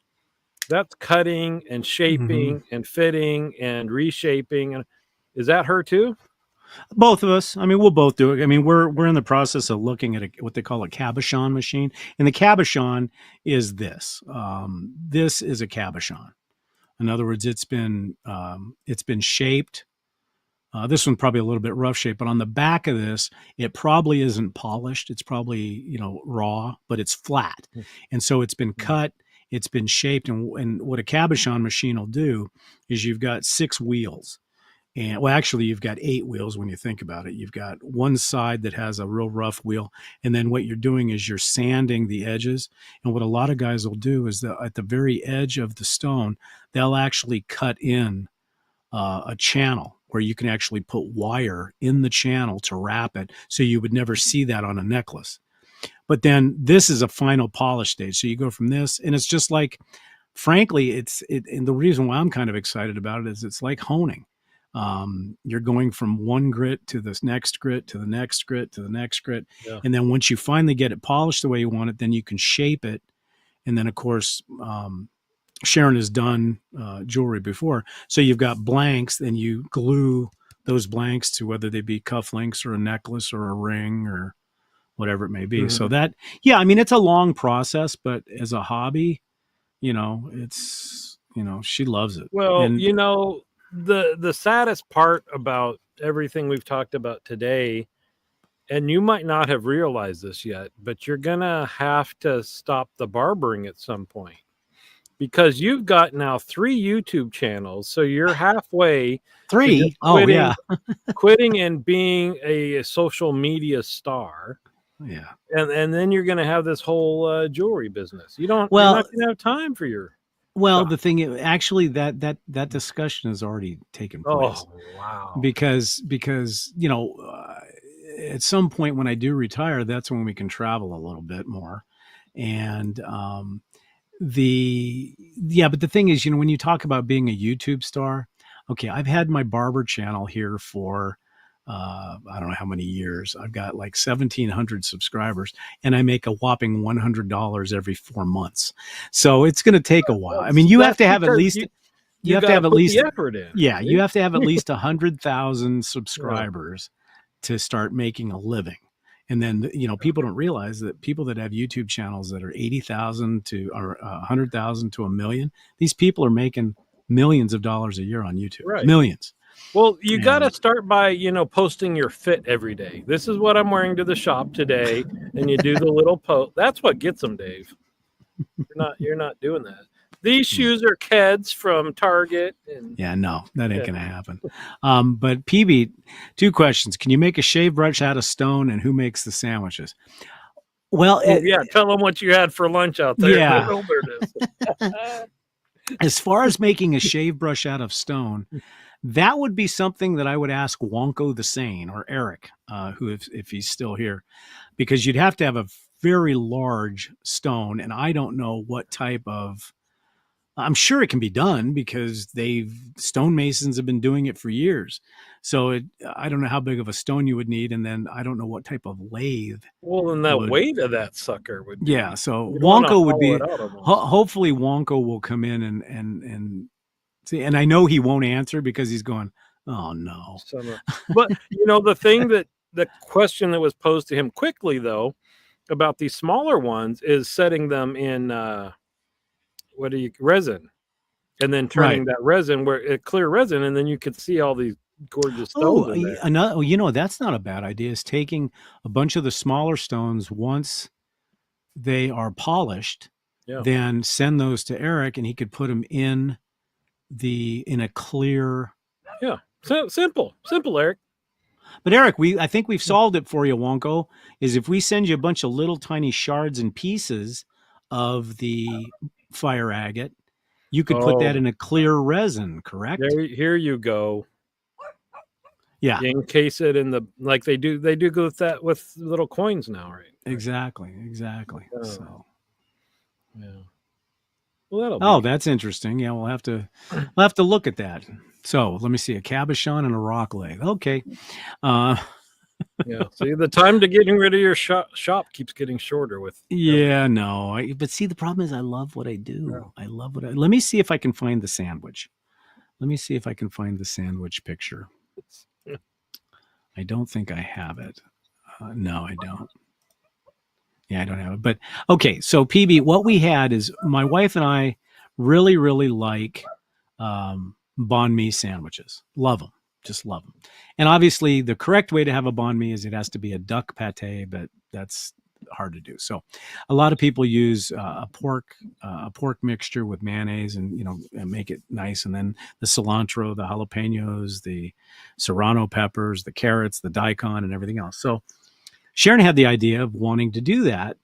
that's cutting and shaping and fitting and reshaping. Is that her too? Both of us. I mean, we'll both do it. I mean, we're in the process of looking at what they call a cabochon machine. And the cabochon is this. This is a cabochon. In other words, it's been shaped. This one probably a little bit rough shape, but on the back of this, it probably isn't polished. It's probably raw, but it's flat, and so it's been cut. It's been shaped, and what a cabochon machine will do is you've got 6 wheels, and well, actually, you've got 8 wheels when you think about it. You've got one side that has a real rough wheel, and then what you're doing is you're sanding the edges. And what a lot of guys will do is that at the very edge of the stone, they'll actually cut in a channel where you can actually put wire in the channel to wrap it, so you would never see that on a necklace. But then this is a final polish stage. So you go from this, and it's just like, frankly, and the reason why I'm kind of excited about it is it's like honing. You're going from one grit to this next grit to the next grit to the next grit. Yeah. And then once you finally get it polished the way you want it, then you can shape it. And then, of course, Sharon has done jewelry before. So you've got blanks, and you glue those blanks to whether they be cufflinks or a necklace or a ring or whatever it may be. So that, I mean, it's a long process, but as a hobby, it's, she loves it. Well, and, the saddest part about everything we've talked about today, and you might not have realized this yet, but you're going to have to stop the barbering at some point, because you've got now 3 YouTube channels. So you're halfway 3. Quitting and being a social media star. Yeah. And then you're going to have this whole jewelry business. You're not going to have time for your. Well, the thing is, actually, that discussion has already taken place. Oh, wow. Because at some point when I do retire, that's when we can travel a little bit more. And but the thing is, when you talk about being a YouTube star, okay, I've had my barber channel here for I don't know how many years. I've got like 1,700 subscribers, and I make a whopping $100 every 4 months. So it's going to take a while. I mean, you have to have at least you have to have at least the effort in. Yeah, you have to have at least 100,000 subscribers to start making a living. And then, people don't realize that people that have YouTube channels that are 80,000 to or 100,000 to $1 million, these people are making millions of dollars a year on YouTube. Right. Millions. Well, you got to start by, posting your fit every day. This is what I'm wearing to the shop today. And you do the little post. That's what gets them, Dave. You're not doing that. These shoes are Keds from Target. Yeah, no, that ain't going to happen. But PB, 2 questions. Can you make a shave brush out of stone, and who makes the sandwiches? Well, tell them what you had for lunch out there. Yeah. As far as making a shave brush out of stone, that would be something that I would ask Wonko the Sane or Eric, who, if he's still here, because you'd have to have a very large stone, and I don't know what type of. I'm sure it can be done because stonemasons have been doing it for years. So I don't know how big of a stone you would need, and then I don't know what type of lathe. Well, then the weight of that sucker would be. Yeah, so Wonko would be. Hopefully, Wonko will come in and see. And I know he won't answer because he's going, "Oh no." But the question that was posed to him quickly though about these smaller ones is setting them in. Resin, and then turning that resin clear resin, and then you could see all these gorgeous stones in there. That's not a bad idea, is taking a bunch of the smaller stones once they are polished, then send those to Eric, and he could put them in a clear. Yeah, simple, Eric. But Eric, I think we've solved it for you, Wonko. Is if we send you a bunch of little tiny shards and pieces of the fire agate, you could put that in a clear resin, correct? Here you go. Yeah. You encase it in like they do with that with little coins now, right? Exactly. Oh. So yeah. Well, that's interesting. Yeah, we'll have to look at that. So let me see, a cabochon and a rock lathe. Okay. Yeah. See, the time to getting rid of your shop keeps getting shorter with. Yeah, no. But see, the problem is I love what I do. Yeah. I love let me see if I can find the sandwich. Let me see if I can find the sandwich picture. I don't think I have it. No, I don't. Yeah, I don't have it. But okay, so PB, what we had is my wife and I really, really like banh mi sandwiches. Love them. Just love them. And obviously, the correct way to have a banh mi is it has to be a duck pate, but that's hard to do. So, a lot of people use a pork mixture with mayonnaise, and make it nice. And then the cilantro, the jalapenos, the serrano peppers, the carrots, the daikon, and everything else. So, Sharon had the idea of wanting to do that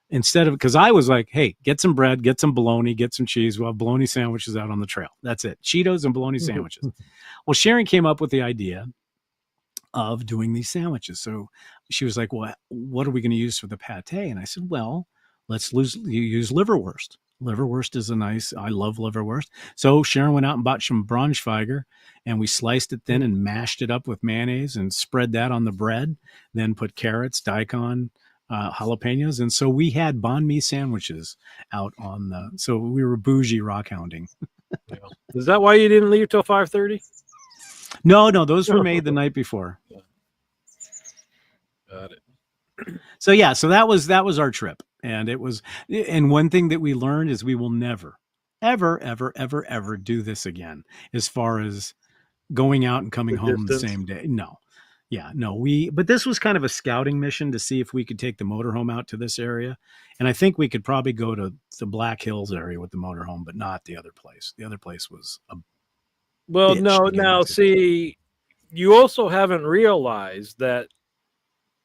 instead of, because I was like, hey, get some bread, get some bologna, get some cheese. We'll have bologna sandwiches out on the trail. That's it. Cheetos and bologna sandwiches. Well, Sharon came up with the idea of doing these sandwiches. So she was like, well, what are we going to use for the pate? And I said, well, let's use liverwurst. Liverwurst is I love liverwurst. So Sharon went out and bought some Braunschweiger, and we sliced it thin and mashed it up with mayonnaise and spread that on the bread, then put carrots, daikon, jalapenos. And so we had banh mi sandwiches out so we were bougie rockhounding. Yeah. Is that why you didn't leave till 5:30? No, those were made the night before. Got it. So yeah, so that was our trip. And one thing that we learned is we will never, ever, ever, ever, ever do this again, as far as going out and coming home the same day. No. Yeah, no, but this was kind of a scouting mission to see if we could take the motorhome out to this area. And I think we could probably go to the Black Hills area with the motorhome, but not the other place. The other place was now see, you also haven't realized that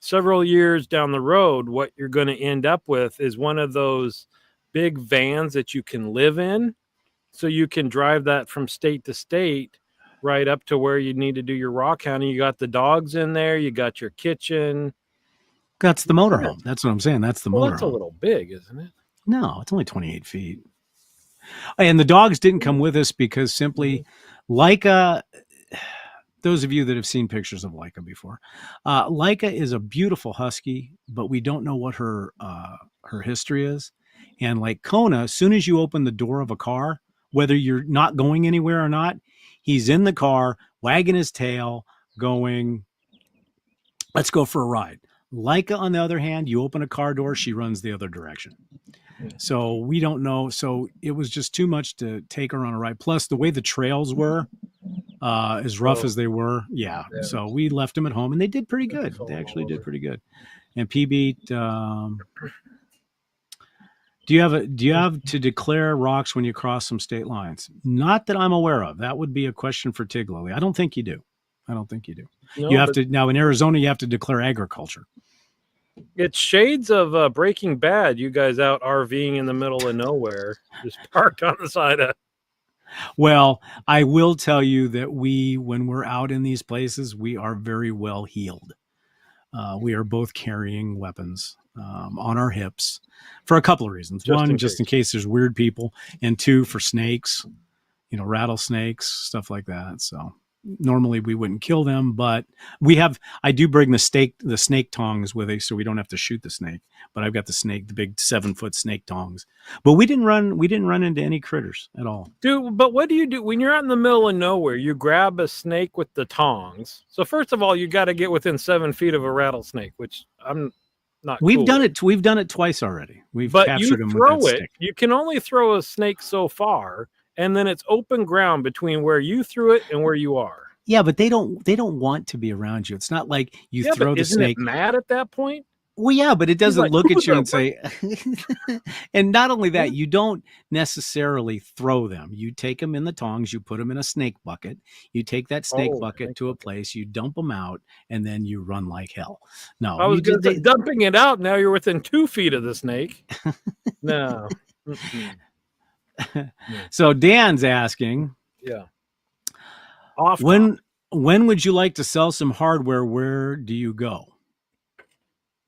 several years down the road, what you're going to end up with is one of those big vans that you can live in. So you can drive that from state to state right up to where you need to do your rockhounding. You got the dogs in there. You got your kitchen. That's the motorhome. Yeah. That's what I'm saying. That's the motorhome. That's a little big, isn't it? No, it's only 28 feet. And the dogs didn't come with us because simply Leica, those of you that have seen pictures of Leica before, Leica is a beautiful husky, but we don't know what her history is. And like Kona, as soon as you open the door of a car, whether you're not going anywhere or not, he's in the car, wagging his tail, going, let's go for a ride. Leica, on the other hand, you open a car door, she runs the other direction. So we don't know. So it was just too much to take her on a ride. Plus, the way the trails were, as rough as they were, yeah. So we left them at home, and they did pretty good. They actually did pretty good. And PB, do you have to declare rocks when you cross some state lines? Not that I'm aware of. That would be a question for Tig Lily. I don't think you do. No, you have to now in Arizona. You have to declare agriculture. It's shades of Breaking Bad. You guys out RVing in the middle of nowhere, just parked on the side of. Well, I will tell you that when we're out in these places, we are very well heeled. We are both carrying weapons on our hips for a couple of reasons. One, just in case there's weird people, and two, for snakes, rattlesnakes, stuff like that. So normally we wouldn't kill them, but I do bring the snake tongs with us so we don't have to shoot the snake. But I've got the big 7-foot snake tongs. But we didn't run into any critters at all. Dude, but what do you do when you're out in the middle of nowhere? You grab a snake with the tongs. So first of all, you got to get within 7 feet of a rattlesnake, which I'm not. We've done it twice already. But captured them with that stick. You can only throw a snake so far. And then it's open ground between where you threw it and where you are. Yeah, but they don't want to be around you. It's not like you throw the snake. Isn't it mad at that point? Well, yeah, but it doesn't look at you and say. And not only that, you don't necessarily throw them. You take them in the tongs. You put them in a snake bucket. You take that snake bucket to a place. You dump them out, and then you run like hell. No, I was dumping it out. Now you're within 2 feet of the snake. No. So Dan's asking, when would you like to sell some hardware? Where do you go?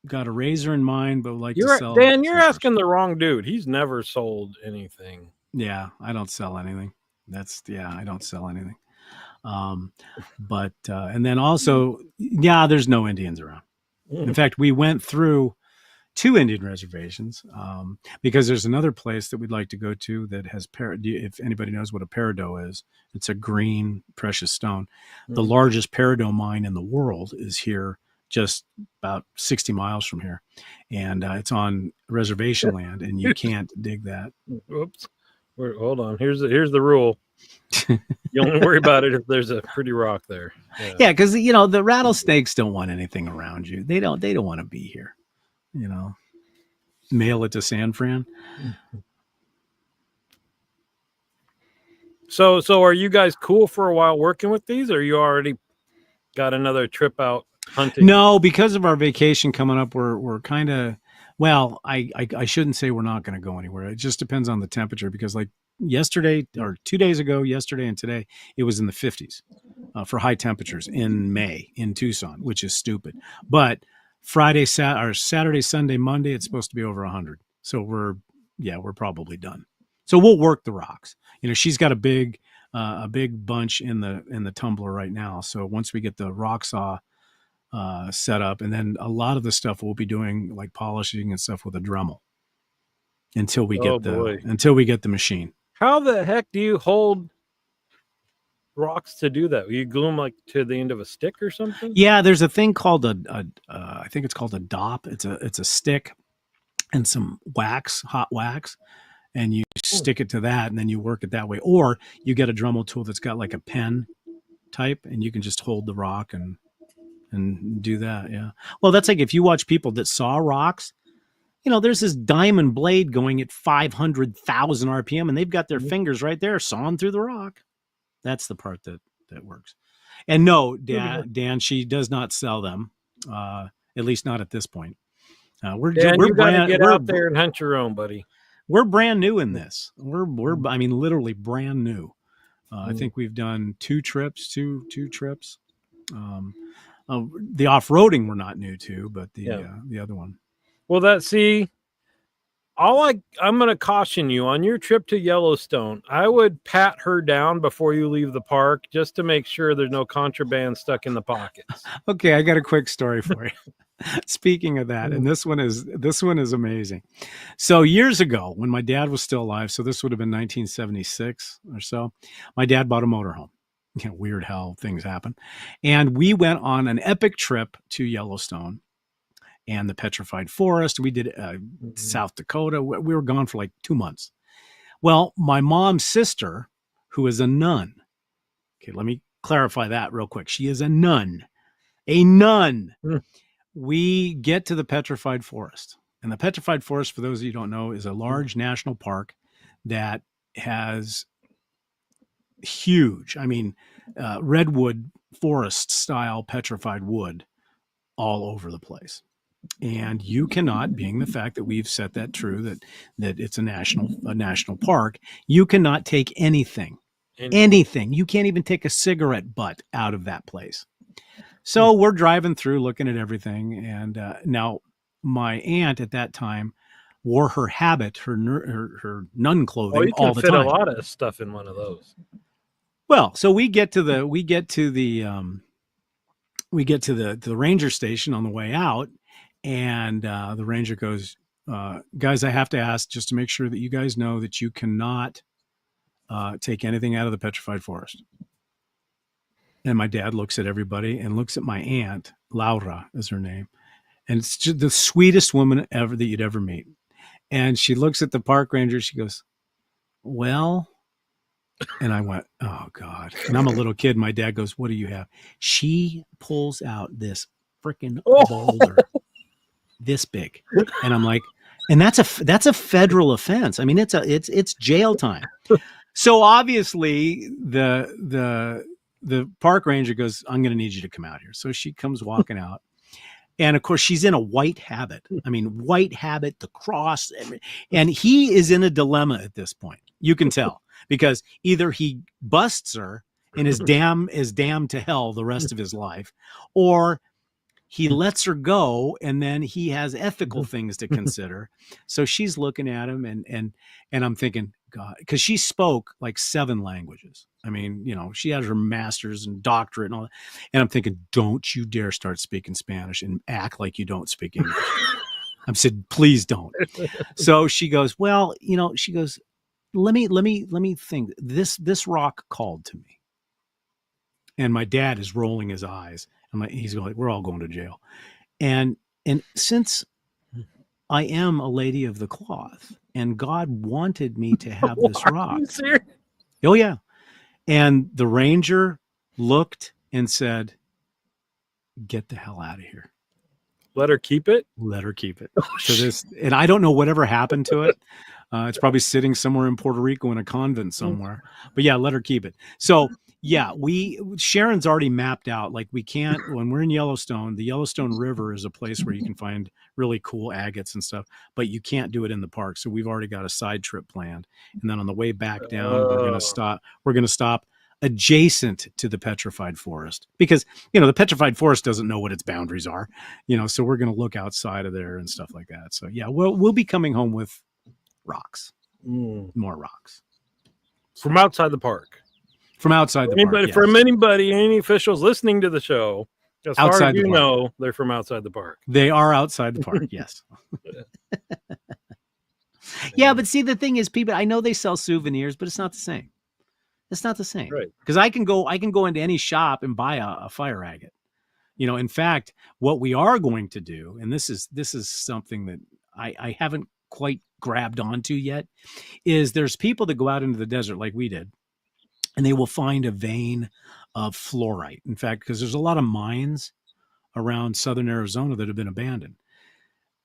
Got a razor in mind, but like to sell. Dan, you're asking the wrong dude. He's never sold anything. Yeah, I don't sell anything. I don't sell anything. But and then also, there's no Indians around. In fact, we went through 2 Indian reservations because there's another place that we'd like to go to that has if anybody knows what a peridot is, it's a green precious stone. The largest peridot mine in the world is here, just about 60 miles from here, and it's on reservation land, and you can't dig that. Oops. Hold on. Here's the rule. You only worry about it if there's a pretty rock there. Yeah, because the rattlesnakes don't want anything around you. They don't want to be here. Mail it to San Fran. So are you guys cool for a while working with these, or you already got another trip out hunting? No, because of our vacation coming up, we're kind of, well, I shouldn't say we're not going to go anywhere. It just depends on the temperature, because like yesterday or 2 days ago, yesterday and today, it was in the 50s for high temperatures in May in Tucson, which is stupid. But Saturday, Sunday, Monday, it's supposed to be over 100. So we're probably done. So we'll work the rocks. She's got a big bunch in the tumbler right now. So once we get the rock saw set up, and then a lot of the stuff we'll be doing like polishing and stuff with a Dremel until we get the machine. How the heck do you hold rocks to do that? You glue them like to the end of a stick or something? Yeah, there's a thing called I think it's called a dop. It's a stick and some hot wax, and you stick it to that, and then you work it that way. Or you get a Dremel tool that's got like a pen type, and you can just hold the rock and do that. Yeah. Well, that's like if you watch people that saw rocks, there's this diamond blade going at 500,000 RPM, and they've got their fingers right there sawing through the rock. That's the part that works. And no, Dan, she does not sell them, at least not at this point. We're gotta get out there and hunt your own, buddy. We're brand new in this. We're I mean, literally brand new. I think we've done two trips. The off-roading we're not new to, but the other one. Well, I'm going to caution you on your trip to Yellowstone. I would pat her down before you leave the park, just to make sure there's no contraband stuck in the pockets. Okay, I got a quick story for you. Speaking of that, and this one is amazing. So years ago, when my dad was still alive, so this would have been 1976 or so, my dad bought a motorhome. Weird how things happen. And we went on an epic trip to Yellowstone and the Petrified Forest. We did South Dakota. We were gone for like 2 months. Well, my mom's sister, who is a nun. Okay, let me clarify that real quick. She is a nun. We get to the Petrified Forest. And the Petrified Forest, for those of you who don't know, is a large national park that has huge, redwood forest style petrified wood all over the place. And you cannot, being the fact that we've set that true, that it's a national park, you cannot take anything. You can't even take a cigarette butt out of that place. So we're driving through looking at everything. And now my aunt at that time wore her habit, her nun clothing all the time. You can fit a lot of stuff in one of those. Well, so we get to the ranger station on the way out, and the ranger goes, guys, I have to ask just to make sure that you guys know that you cannot take anything out of the Petrified Forest. And my dad looks at everybody and looks at my aunt, Laura is her name. And it's just the sweetest woman ever that you'd ever meet. And she looks at the park ranger. She goes, well, and I went, oh God. And I'm a little kid. My dad goes, what do you have? She pulls out this freaking boulder this big. And I'm like, and that's a federal offense. I mean, it's jail time. So obviously the park ranger goes, I'm going to need you to come out here. So she comes walking out. And of course, she's in a white habit. The cross. And he is in a dilemma at this point. You can tell, because either he busts her and is damned to hell the rest of his life, or he lets her go, and then he has ethical things to consider. So she's looking at him, and I'm thinking, God, because she spoke like 7 languages. I mean, she has her master's and doctorate and all that. And I'm thinking, don't you dare start speaking Spanish and act like you don't speak English. I said, please don't. So she goes, well, she goes, let me think. This rock called to me. And my dad is rolling his eyes. He's going, we're all going to jail. And since I am a lady of the cloth, and God wanted me to have this rock. Are you serious? Oh yeah. And the ranger looked and said, "Get the hell out of here. Let her keep it. Let her keep it." So this, and I don't know whatever happened to it. It's probably sitting somewhere in Puerto Rico in a convent somewhere. But yeah, let her keep it. So yeah, Sharon's already mapped out. Like we can't, when we're in Yellowstone, the Yellowstone River is a place where you can find really cool agates and stuff, but you can't do it in the park. So we've already got a side trip planned. And then on the way back down, we're going to stop adjacent to the petrified forest because, the petrified forest doesn't know what its boundaries are, so we're going to look outside of there and stuff like that. So yeah, we'll be coming home with rocks, more rocks from outside the park. From outside the park. Yes. From anybody, any officials listening to the show, as outside far as you know, they're from outside the park. They are outside the park. Yes. Yeah, but see, the thing is, people, I know they sell souvenirs, but it's not the same. It's not the same, right? Because I can go into any shop and buy a fire agate. In fact, what we are going to do, and this is something that I haven't quite grabbed onto yet, is there's people that go out into the desert like we did, and they will find a vein of fluorite. In fact, because there's a lot of mines around southern Arizona that have been abandoned.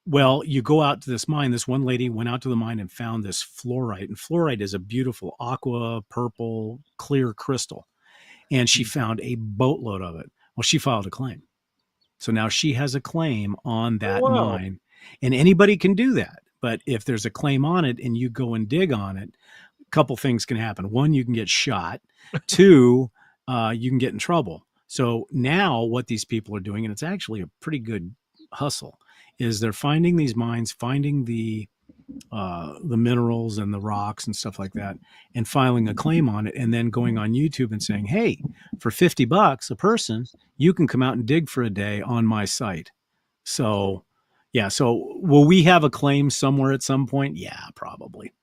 Well, you go out to this mine. This one lady went out to the mine and found this fluorite. And fluorite is a beautiful aqua, purple, clear crystal. And she found a boatload of it. Well, she filed a claim. So now she has a claim on that mine. And anybody can do that. But if there's a claim on it and you go and dig on it, a couple things can happen. One, you can get shot. Two, you can get in trouble. So now what these people are doing, and it's actually a pretty good hustle, is they're finding these mines, finding the minerals and the rocks and stuff like that, and filing a claim on it, and then going on YouTube and saying, "Hey, for $50 a person, you can come out and dig for a day on my site." So, yeah. So, will we have a claim somewhere at some point? Yeah, probably.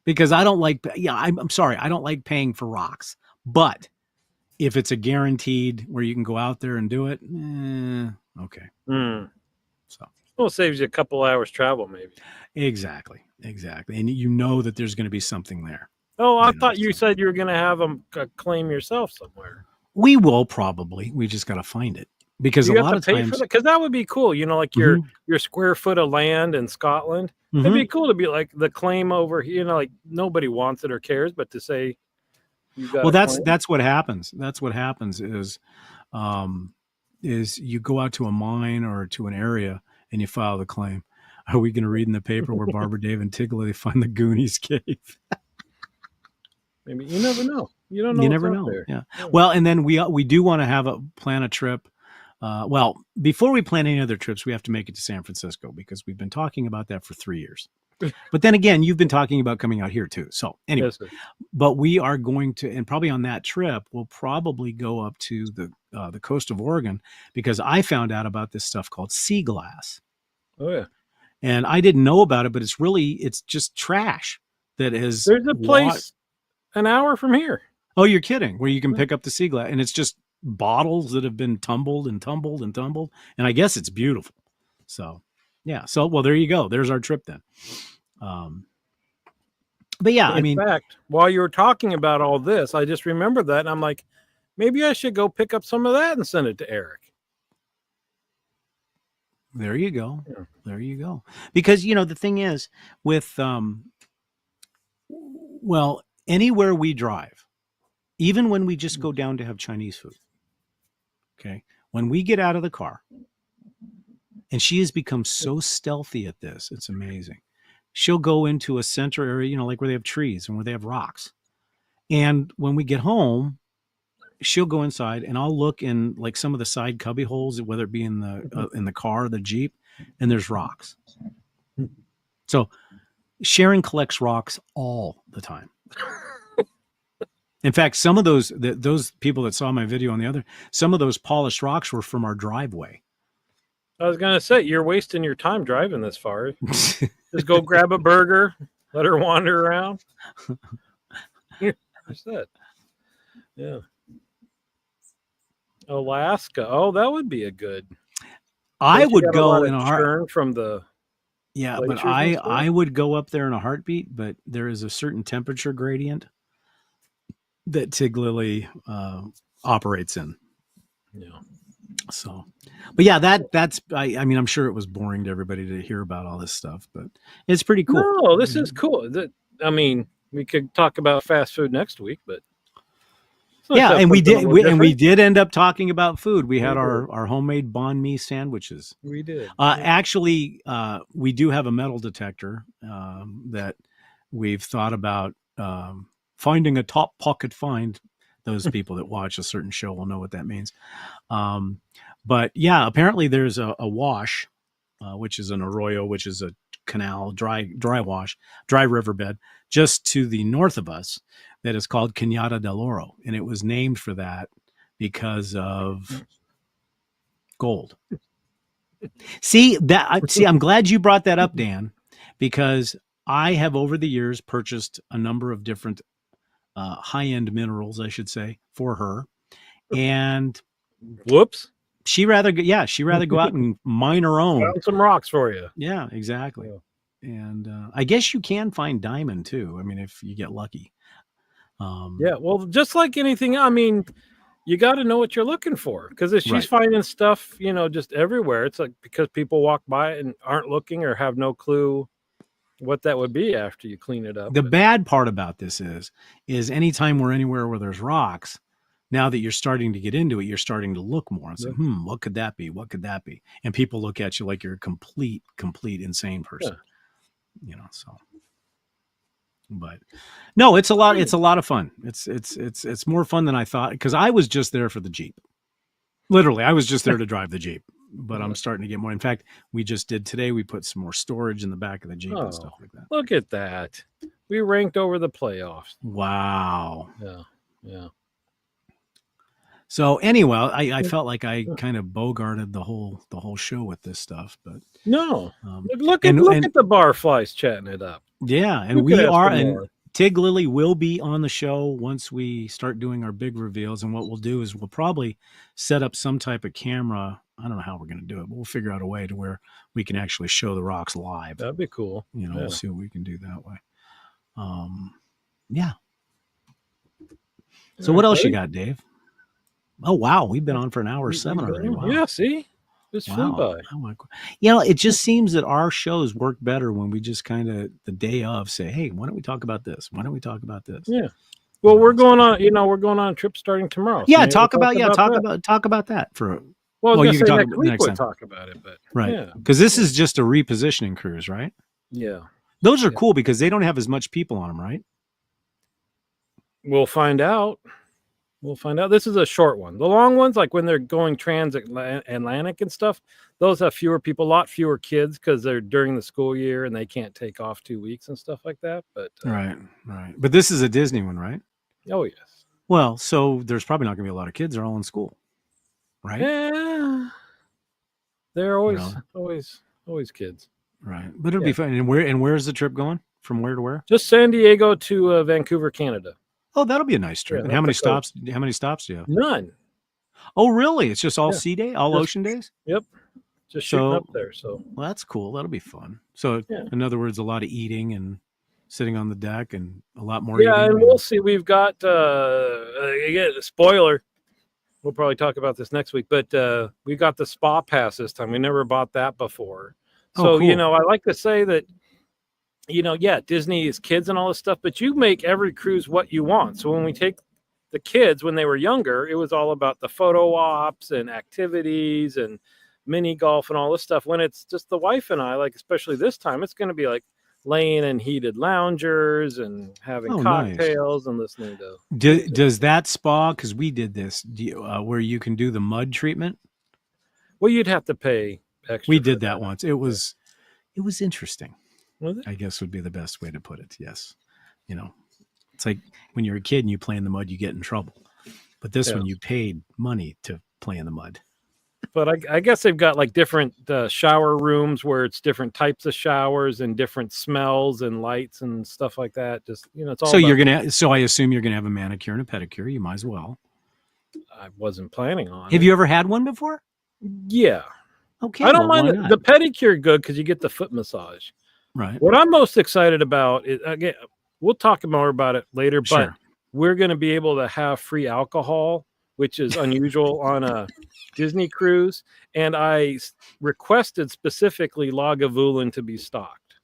Because I don't like. Yeah, I'm sorry, I don't like paying for rocks, but if it's a guaranteed where you can go out there and do it, okay. So, well, it saves you a couple hours travel, maybe. Exactly. And that there's going to be something there. Oh, I thought you said you were going to have them claim yourself somewhere. We will probably. We just got to find it because a lot of times, because that would be cool. Like your square foot of land in Scotland. It'd be cool to be like the claim over here. Like nobody wants it or cares, but to say, that's what happens. That's what happens is you go out to a mine or to an area and you file the claim. Are we going to read in the paper where Barbara, Dave, and Tiggle, they find the Goonies cave? Maybe. You never know. You don't know. You never know. Yeah. Well, and then we do want to plan a trip. Before we plan any other trips, we have to make it to San Francisco because we've been talking about that for 3 years. But then again, you've been talking about coming out here too. So anyway, but we are going to, and probably on that trip, we'll probably go up to the coast of Oregon because I found out about this stuff called sea glass. Oh yeah. And I didn't know about it, but it's just trash that is. There's a place an hour from here. Oh, you're kidding? Where you can pick up the sea glass, and it's just bottles that have been tumbled and tumbled and tumbled. And I guess it's beautiful. So, yeah. So, well, there you go. There's our trip then. But yeah, in fact, while you were talking about all this, I just remembered that, and I'm like, maybe I should go pick up some of that and send it to Eric. There you go. Yeah. There you go. Because, the thing is with, anywhere we drive, even when we just go down to have Chinese food, okay, when we get out of the car, and she has become so stealthy at this, it's amazing. She'll go into a center area, like where they have trees and where they have rocks. And when we get home, she'll go inside and I'll look in like some of the side cubby holes, whether it be in the car or the Jeep, and there's rocks. So Sharon collects rocks all the time. In fact, some of those people that saw my video some of those polished rocks were from our driveway. I was going to say, you're wasting your time driving this far. Just go grab a burger, let her wander around. What's that? Yeah. Alaska. Oh, that would be a good. I would go in a heartbeat from the. Yeah, but I would go up there in a heartbeat, but there is a certain temperature gradient that Tig Lily operates in. Yeah. So, but yeah, that's I mean, I'm sure it was boring to everybody to hear about all this stuff, but it's pretty cool. No, this is cool. I mean, we could talk about fast food next week, but it's nice to Yeah, have and we something a did, little and we different. did end up talking about food. We had We did. our homemade banh mi sandwiches. We did. Actually, we do have a metal detector that we've thought about finding a top pocket find. Those people that watch a certain show will know what that means. But yeah, apparently there's a wash, which is an arroyo, which is a canal, dry wash, dry riverbed, just to the north of us, that is called Cañada del Oro, and it was named for that because of gold. See, I'm glad you brought that up, Dan, because I have over the years purchased a number of different high-end minerals, I should say, for her, and Whoops. she'd rather go out and mine her own. Found some rocks for you. Yeah, exactly. Yeah. And I guess you can find diamond too. I mean, if you get lucky. Yeah, well, just like anything, I mean, you got to know what you're looking for, because if she's Right. finding stuff, just everywhere, it's like because people walk by and aren't looking or have no clue what that would be after you clean it up. The bad part about this is anytime we're anywhere where there's rocks, now that you're starting to get into it, you're starting to look more and say, what could that be? What could that be? And people look at you like you're a complete insane person. So. But no, it's a lot of fun. It's more fun than I thought, because I was just there for the Jeep. Literally, I was just there to drive the Jeep. But I'm starting to get more. In fact, we just did today. We put some more storage in the back of the Jeep and stuff like that. Look at that. We ranked over the playoffs. Wow. Yeah. So anyway, I felt like I kind of bogarted the whole show with this stuff, but no. Look at the barflies chatting it up. Yeah, and we are, and Tig Lily will be on the show once we start doing our big reveals. And what we'll do is we'll probably set up some type of camera. I don't know how we're going to do it, but we'll figure out a way to where we can actually show the rocks live. That'd be cool. We'll see what we can do that way. Yeah. So what else you got, Dave? Oh, wow. We've been on for an hour 7 already. Wow. Yeah, see? This flew by. It just seems that our shows work better when we just kind of the day of say, hey, why don't we talk about this? Why don't we talk about this? Yeah. Well, we're going on a trip starting tomorrow. Yeah, so talk about that for well, you can talk next week we'll talk about it, but right. Because this is just a repositioning cruise, right? Yeah. Those are cool because they don't have as much people on them, right? We'll find out. This is a short one. The long ones, like when they're going transatlantic and stuff, those have fewer people, a lot fewer kids, because they're during the school year and they can't take off 2 weeks and stuff like that. But right. But this is a Disney one, right? Oh yes. Well, so there's probably not going to be a lot of kids. They're all in school, right? Yeah. They're always kids. Right, but it'll be fun. And where's the trip going? From where to where? Just San Diego to Vancouver, Canada. Oh, that'll be a nice trip. And how many stops? How many stops do you have? None. Oh, really? It's just all sea day, all ocean days? Yep. Just shooting up there. So well, that's cool. That'll be fun. So in other words, a lot of eating and sitting on the deck and a lot more eating. And we'll see. We've got again, spoiler. We'll probably talk about this next week, but we got the spa pass this time. We never bought that before. So, cool. I like to say that, Disney is kids and all this stuff, but you make every cruise what you want. So when we take the kids, when they were younger, it was all about the photo ops and activities and mini golf and all this stuff. When it's just the wife and I, like, especially this time, it's going to be like laying in heated loungers and having cocktails and listening to. Does that spa, because we did this, where you can do the mud treatment? Well, you'd have to pay extra. We did that once. It was interesting. Was it? I guess would be the best way to put it. Yes. It's like when you're a kid and you play in the mud, you get in trouble. But this one, you paid money to play in the mud. But I guess they've got like different shower rooms where it's different types of showers and different smells and lights and stuff like that. Just, it's all. So I assume you're going to have a manicure and a pedicure. You might as well. I wasn't planning on. Have you ever had one before? Yeah. Okay. I don't mind the pedicure good because you get the foot massage. Right. What I'm most excited about is, again, we'll talk more about it later, but we're going to be able to have free alcohol, which is unusual on a Disney cruise. And I requested specifically Lagavulin to be stocked.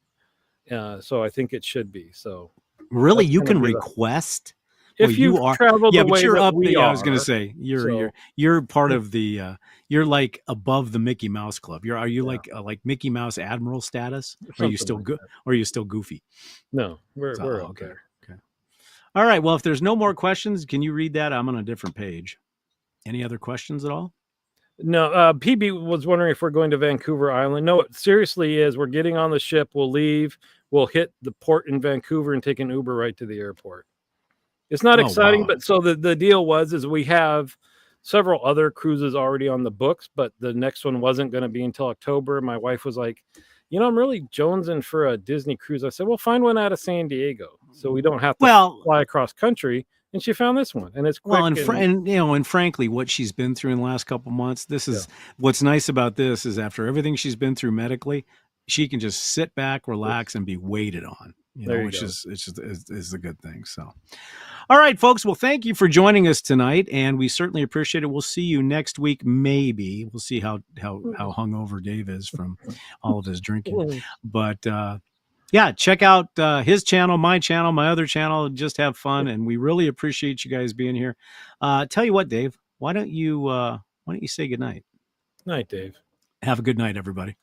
So I think it should be. So really, you can request. If you've traveled the way you're that up. we I are, was going to say you're part of the. You're like above the Mickey Mouse Club. Are you like Mickey Mouse Admiral status? Or are you still good? Or are you still goofy? No, we're up there. Okay. All right. Well, if there's no more questions, can you read that? I'm on a different page. Any other questions at all? No. PB was wondering if we're going to Vancouver Island. No, it seriously is. We're getting on the ship. We'll leave. We'll hit the port in Vancouver and take an Uber right to the airport. It's not exciting, wow. But so the deal is we have several other cruises already on the books, but the next one wasn't going to be until October. My wife was like, I'm really jonesing for a Disney cruise. I said, well, find one out of San Diego so we don't have to fly across country. And she found this one, and it's quick. Well, and frankly, what she's been through in the last couple of months, this is what's nice about this is after everything she's been through medically, she can just sit back, relax, and be waited on. Which is a good thing. So, all right, folks. Well, thank you for joining us tonight, and we certainly appreciate it. We'll see you next week. Maybe we'll see how hungover Dave is from all of his drinking. But check out his channel, my other channel. Just have fun, and we really appreciate you guys being here. Tell you what, Dave. Why don't you say goodnight? Night, Dave. Have a good night, everybody.